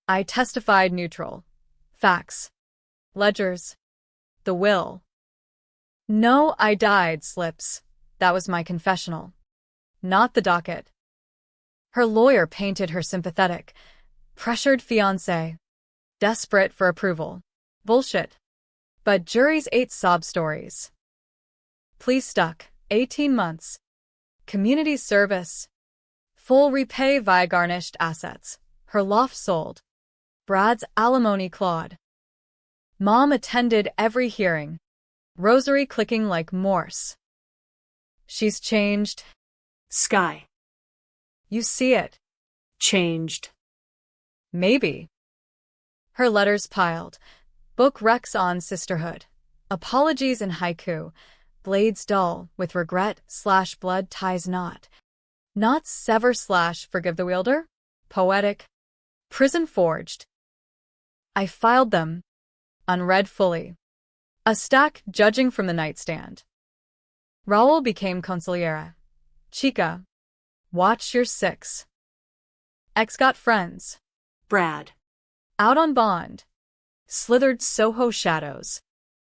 I testified neutral. Facts. Ledgers. The will. No, I died slips. That was my confessional. Not the docket. Her lawyer painted her sympathetic. Pressured fiancé. Desperate for approval. Bullshit. But juries ate sob stories. Plea stuck. 18 months. Community service. Full repay via garnished assets. Her loft sold. Brad's alimony clawed. Mom attended every hearing. Rosary clicking like Morse. She's changed. Sky. You see it. Changed. Maybe. Her letters piled. Book recs on sisterhood. Apologies in haiku. Blades dull with regret/blood ties not. Knots sever/forgive the wielder. Poetic. Prison forged. I filed them. Unread fully. A stack judging from the nightstand. Raul became consigliere. Chica. Watch your six. Ex got friends. Brad. Out on bond. Slithered Soho shadows.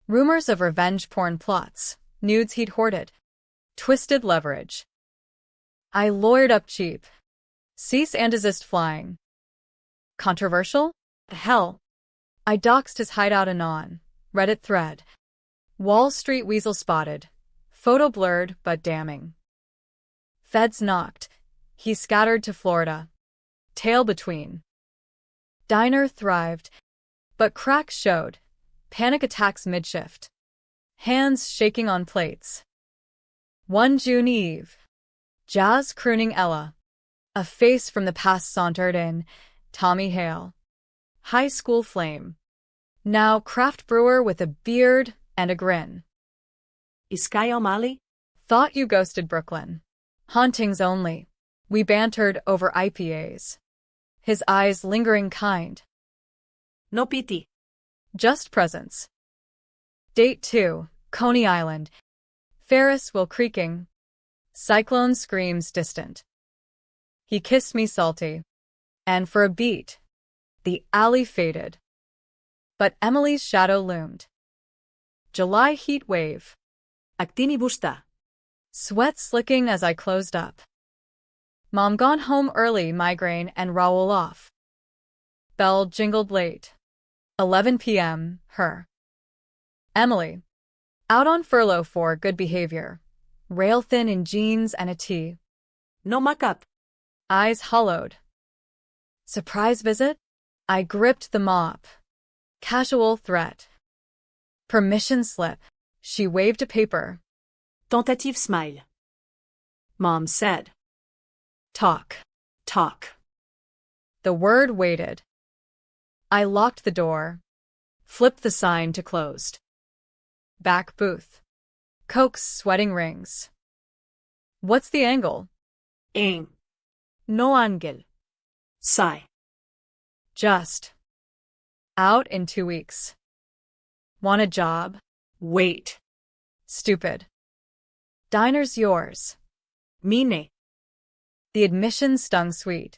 Rumors of revenge porn plots. Nudes he'd hoarded. Twisted leverage. I lawyered up cheap. Cease and desist flying. Controversial? Hell. I doxed his hideout anon. Reddit thread. Wall Street weasel spotted. Photo blurred but damning. Feds knocked. He scattered to Florida. Tail between. Diner thrived. But cracks showed. Panic attacks mid-shift. Hands shaking on plates. One June Eve. Jazz crooning Ella. A face from the past sauntered in. Tommy Hale. High school flame. Now craft brewer with a beard and a grin. Is Sky O'Malley? Thought you ghosted Brooklyn. Hauntings only. We bantered over IPAs. His eyes lingering kind. No pity. Just presence. Date 2, Coney Island. Ferris wheel creaking. Cyclone screams distant. He kissed me salty. And for a beat, the alley faded. But Emily's shadow loomed. July heat wave. Actini busta. Sweat slicking as I closed up. Mom gone home early, migraine and Raoul off. Bell jingled late. 11 p.m., her. Emily. Out on furlough for good behavior. Rail thin in jeans and a tee. No muck-up. Eyes hollowed. Surprise visit? I gripped the mop. Casual threat. Permission slip. She waved a paper. Tentative smile. Mom said. Talk. Talk. The word waited. I locked the door. Flipped the sign to closed. Back booth. Coke's sweating rings. What's the angle? Aim. No ángel. Sigh. Just. Out in 2 weeks. Want a job? Wait. Stupid. Diner's yours. Mine. The admission stung sweet.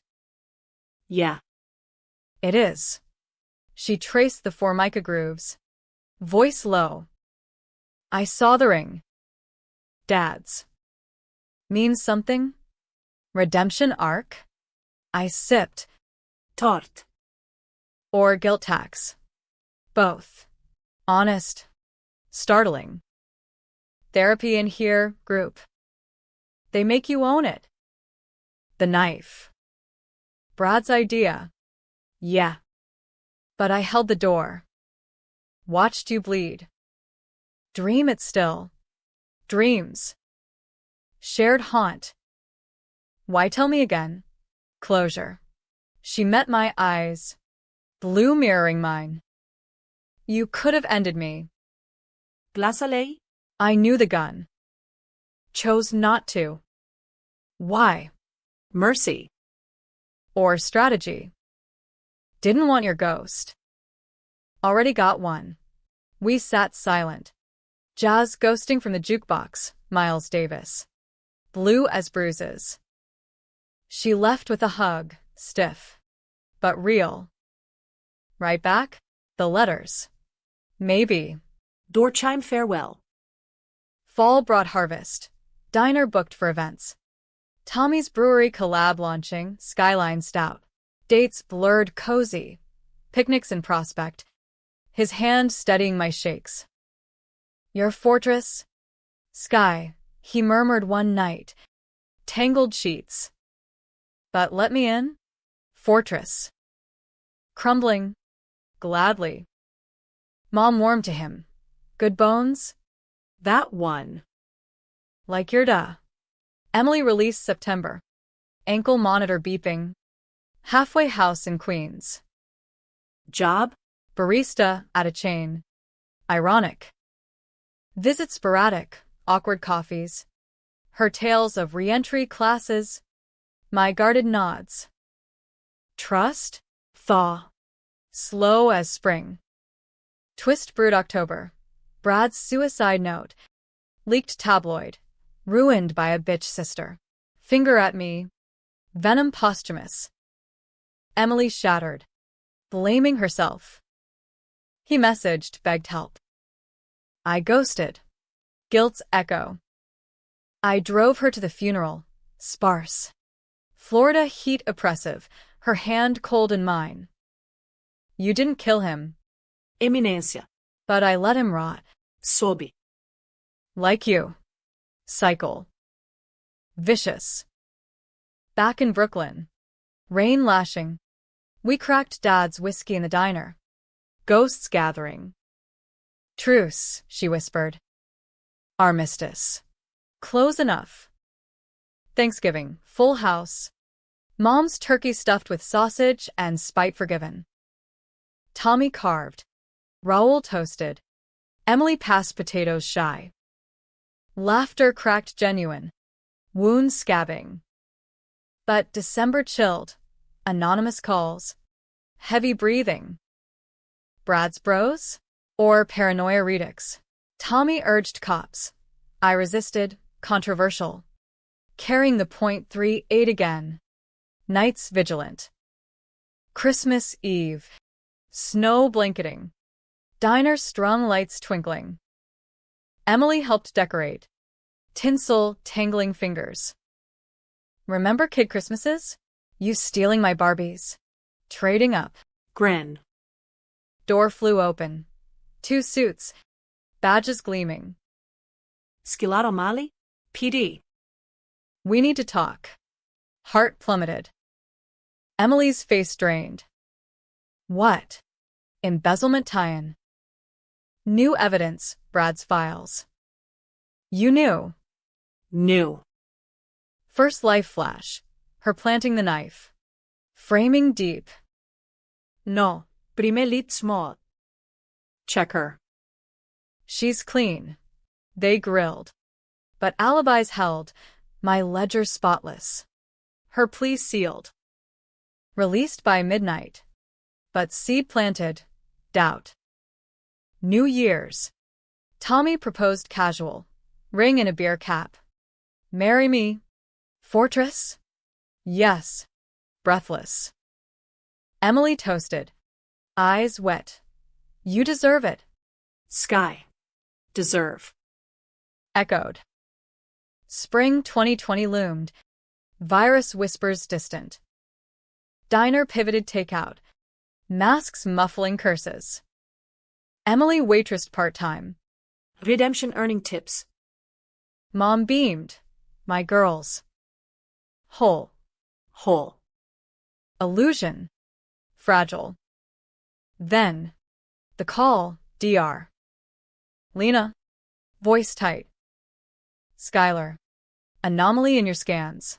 Yeah. It is. She traced the formica grooves. Voice low. I saw the ring. Dad's. Means something? Redemption arc? I sipped. Tort. Or guilt tax. Both. Honest. Startling. Therapy in here, group. They make you own it. The knife. Brad's idea. Yeah. But I held the door. Watched you bleed. Dream it still. Dreams. Shared haunt. Why tell me again? Closure. She met my eyes. Blue mirroring mine. You could have ended me. Glasalei? I knew the gun. Chose not to. Why? Mercy. Or strategy. Didn't want your ghost. Already got one. We sat silent. Jazz ghosting from the jukebox, Miles Davis. Blue as bruises. She left with a hug, stiff. But real. Right back? The letters. Maybe. Door chime farewell. Fall brought harvest. Diner booked for events. Tommy's Brewery collab launching, Skyline Stout. Dates blurred cozy. Picnics in prospect. His hand steadying my shakes. Your fortress? Sky, he murmured one night. Tangled sheets. But let me in? Fortress. Crumbling. Gladly. Mom warmed to him. Good bones? That one. Like your da. Emily released September. Ankle monitor beeping. Halfway house in Queens. Job? Barista at a chain. Ironic. Visit sporadic, awkward coffees. Her tales of re-entry classes. My guarded nods. Trust? Thaw. Slow as spring. Twist brewed October. Brad's suicide note. Leaked tabloid. Ruined by a bitch sister. Finger at me. Venom posthumous. Emily shattered. Blaming herself. He messaged, begged help. I ghosted. Guilt's echo. I drove her to the funeral. Sparse. Florida heat oppressive, her hand cold in mine. You didn't kill him. Eminência. But I let him rot. Sob. Like you. Cycle. Vicious. Back in Brooklyn. Rain lashing. We cracked Dad's whiskey in the diner. Ghosts gathering. Truce, she whispered. Armistice. Close enough. Thanksgiving, full house. Mom's turkey stuffed with sausage and spite forgiven. Tommy carved. Raoul toasted. Emily passed potatoes shy. Laughter cracked genuine. Wounds scabbing. But December chilled. Anonymous calls. Heavy breathing. Brad's bros? Or paranoia redux? Tommy urged cops. I resisted. Controversial. Carrying the .38 again. Nights vigilant. Christmas Eve. Snow blanketing. Diner strung lights twinkling. Emily helped decorate. Tinsel tangling fingers. Remember kid Christmases? You stealing my Barbies. Trading up. Grin. Door flew open. 2 suits. Badges gleaming. Scilato Mali? PD. We need to talk. Heart plummeted. Emily's face drained. What? Embezzlement tie-in. New evidence, Brad's files. You knew. Knew. First life flash. Her planting the knife. Framing deep. No, prime lit small. Check her. She's clean. They grilled. But alibis held. My ledger spotless. Her plea sealed. Released by midnight. But seed planted. Doubt. New Year's. Tommy proposed casual. Ring in a beer cap. Marry me. Fortress? Yes. Breathless. Emily toasted. Eyes wet. You deserve it. Sky. Deserve. Echoed. Spring 2020 loomed. Virus whispers distant. Diner pivoted takeout. Masks muffling curses. Emily waitressed part-time. Redemption earning tips. Mom beamed. My girls. Whole. Whole. Illusion. Fragile. Then. The call, DR. Lena. Voice tight. Skylar. Anomaly in your scans.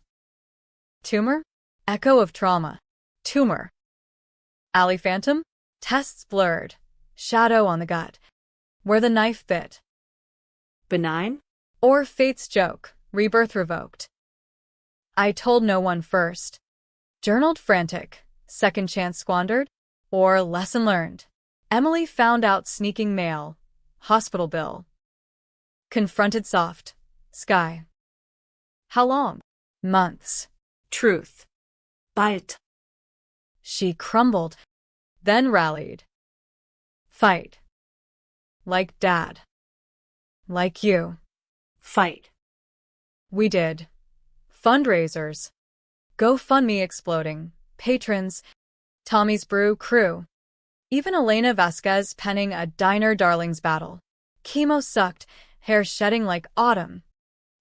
Tumor? Echo of trauma. Tumor. Alley Phantom? Tests blurred. Shadow on the gut. Where the knife bit. Benign? Or fate's joke. Rebirth revoked. I told no one first. Journaled frantic. Second chance squandered? Or lesson learned. Emily found out sneaking mail. Hospital bill. Confronted soft. Sky. How long? Months. Truth. Bite. She crumbled. Then rallied. Fight. Like Dad. Like you. Fight. We did. Fundraisers. GoFundMe exploding. Patrons. Tommy's Brew crew. Even Elena Vasquez penning a Diner Darlings battle. Chemo sucked, hair shedding like autumn.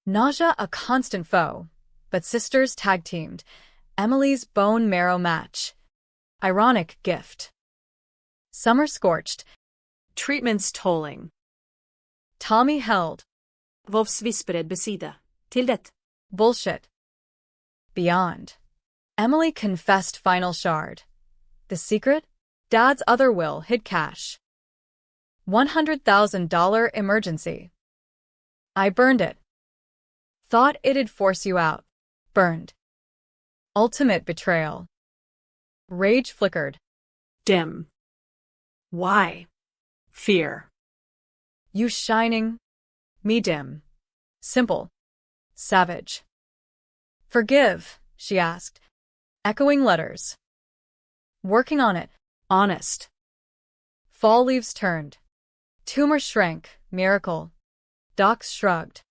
Nausea a constant foe. But sisters tag-teamed. Emily's bone marrow match. Ironic gift. Summer scorched. Treatments tolling. Tommy held. Vovsvispered besida. Till det. Bullshit. Beyond. Emily confessed final shard. The secret? Dad's other will hid cash. $100,000 emergency. I burned it. Thought it'd force you out. Burned. Ultimate betrayal. Rage flickered. Dim. Why? Fear. You shining. Me dim. Simple. Savage. Forgive, she asked, echoing letters. Working on it. Honest. Fall leaves turned. Tumor shrank. Miracle. Docs shrugged.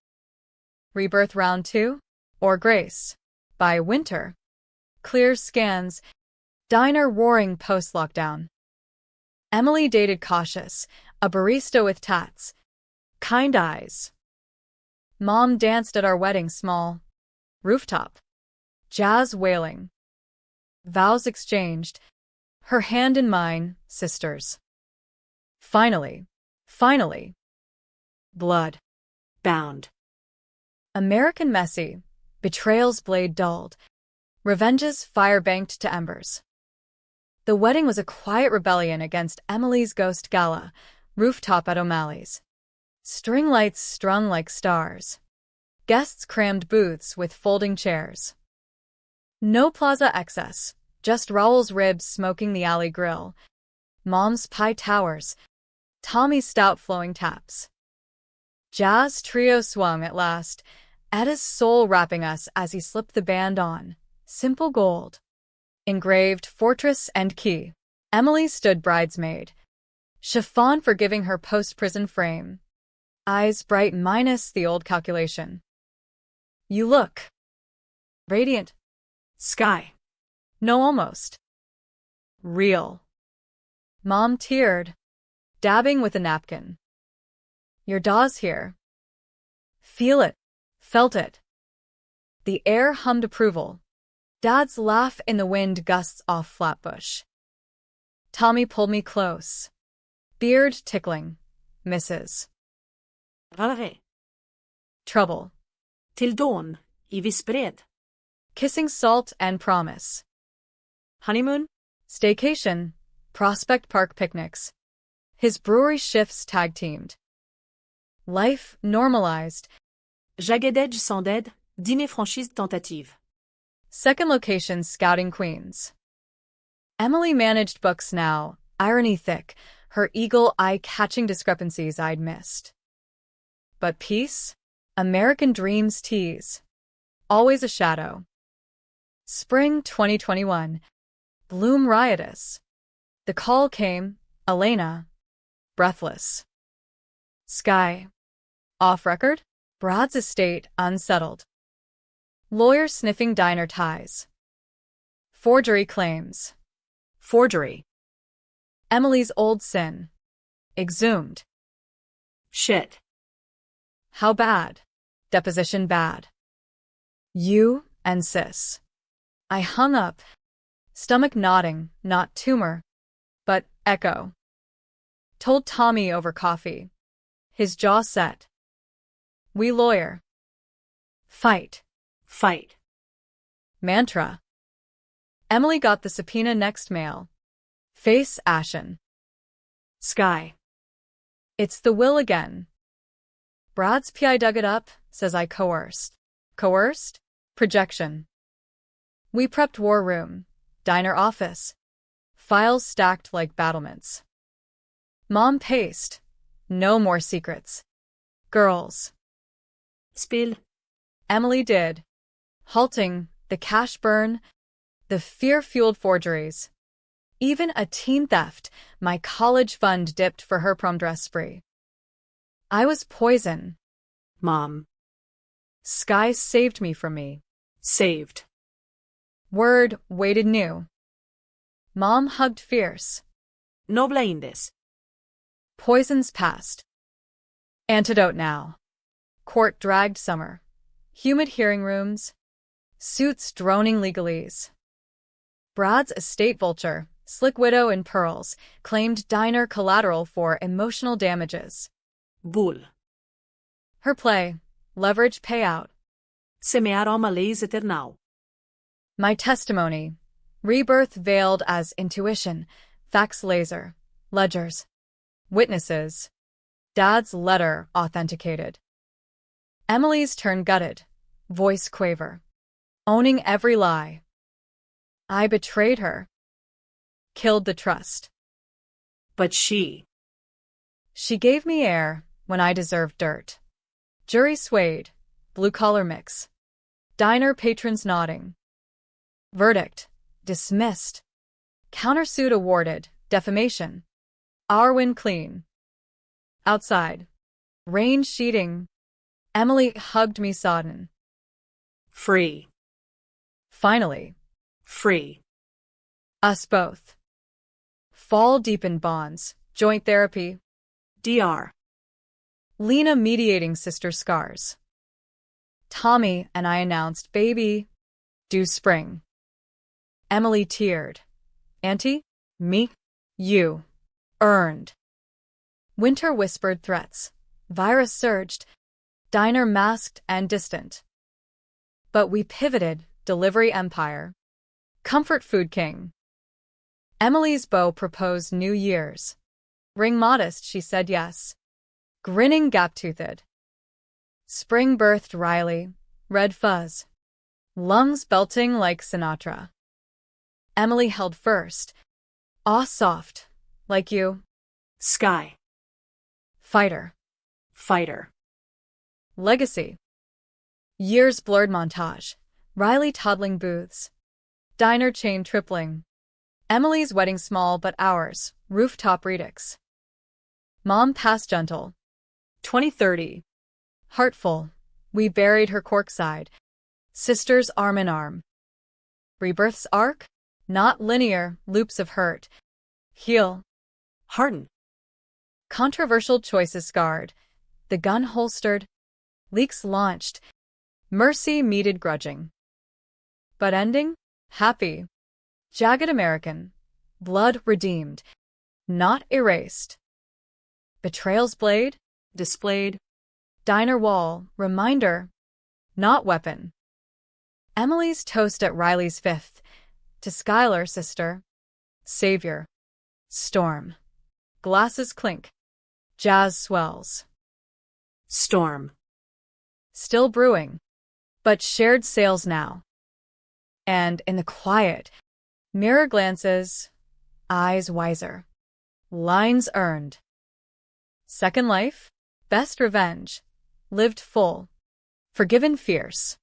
Rebirth round 2? Or grace? By winter. Clear scans. Diner roaring post-lockdown. Emily dated cautious, a barista with tats. Kind eyes. Mom danced at our wedding small. Rooftop. Jazz wailing. Vows exchanged. Her hand in mine, sisters. Finally. Blood. Bound. American messy. Betrayal's blade dulled. Revenge's fire banked to embers. The wedding was a quiet rebellion against Emily's ghost gala, rooftop at O'Malley's. String lights strung like stars. Guests crammed booths with folding chairs. No plaza excess, just Raoul's ribs smoking the alley grill. Mom's pie towers. Tommy's stout flowing taps. Jazz trio swung at last, Etta's soul wrapping us as he slipped the band on. Simple gold. Engraved fortress and key. Emily stood bridesmaid. Chiffon forgiving her post-prison frame. Eyes bright minus the old calculation. You look radiant. Sky. No, almost. Real. Mom teared, dabbing with a napkin. Your daw's here. Feel it. Felt it. The air hummed approval. Dad's laugh in the wind gusts off Flatbush. Tommy pulled me close. Beard tickling. Misses. Rare. Trouble. Till dawn, I Vispred. Kissing salt and promise. Honeymoon. Staycation. Prospect Park picnics. His brewery shifts tag-teamed. Life normalized. Jagged sans dead, dîner franchise tentative. Second location scouting queens. Emily managed books now, irony thick, her eagle eye catching discrepancies I'd missed. But peace? American dreams tease. Always a shadow. Spring 2021. Bloom riotous. The call came, Elena. Breathless. Sky. Off record? Brad's estate unsettled. Lawyer sniffing diner ties. Forgery claims. Forgery. Emily's old sin. Exhumed. Shit. How bad? Deposition bad. You and sis. I hung up. Stomach nodding, not tumor, but echo. Told Tommy over coffee. His jaw set. We lawyer. Fight. Fight. Mantra. Emily got the subpoena next mail. Face ashen. Sky. It's the will again. Brad's PI dug it up, says I coerced. Coerced? Projection. We prepped war room. Diner office. Files stacked like battlements. Mom paced. No more secrets. Girls. Spill. Emily did. Halting, the cash burn, the fear-fueled forgeries. Even a teen theft, my college fund dipped for her prom dress spree. I was poison. Mom. Sky saved me from me. Saved. Word waited new. Mom hugged fierce. Nobla indes. Poisons past. Antidote now. Court dragged summer. Humid hearing rooms. Suits droning legalese. Brad's estate vulture, slick widow in pearls, claimed diner collateral for emotional damages. Bull. Her play, leverage payout. Semear malaise eternal. My testimony, rebirth veiled as intuition, fax laser, ledgers, witnesses. Dad's letter authenticated. Emily's turn gutted, voice quaver. Owning every lie. I betrayed her. Killed the trust. But she gave me air when I deserved dirt. Jury swayed, blue-collar mix. Diner patrons nodding. Verdict: dismissed. Countersuit awarded. Defamation. Our win clean. Outside. Rain sheeting. Emily hugged me sodden. Free. Finally. Free. Us both. Fall deepened bonds. Joint therapy. DR. Lena mediating sister scars. Tommy and I announced baby. Due spring. Emily teared. Auntie? Me? You. Earned. Winter whispered threats. Virus surged. Diner masked and distant. But we pivoted. Delivery empire. Comfort food king. Emily's beau proposed New Year's. Ring modest, she said yes. Grinning gap-toothed. Spring birthed Riley. Red fuzz. Lungs belting like Sinatra. Emily held first. Aw soft. Like you. Sky. Fighter. Fighter. Legacy. Years blurred montage. Riley toddling booths. Diner chain tripling. Emily's wedding small but ours. Rooftop redux. Mom passed gentle. 2030. Heartful. We buried her corkside. Sisters arm in arm. Rebirth's arc? Not linear. Loops of hurt. Heal. Harden. Controversial choices scarred. The gun holstered. Leaks launched. Mercy meted grudging. But ending? Happy. Jagged American. Blood redeemed. Not erased. Betrayal's blade? Displayed. Diner wall. Reminder. Not weapon. Emily's toast at Riley's fifth. To Skylar, sister. Savior. Storm. Glasses clink. Jazz swells. Storm. Still brewing. But shared sails now. And in the quiet, mirror glances, eyes wiser. Lines earned. Second life, best revenge. Lived full. Forgiven fierce.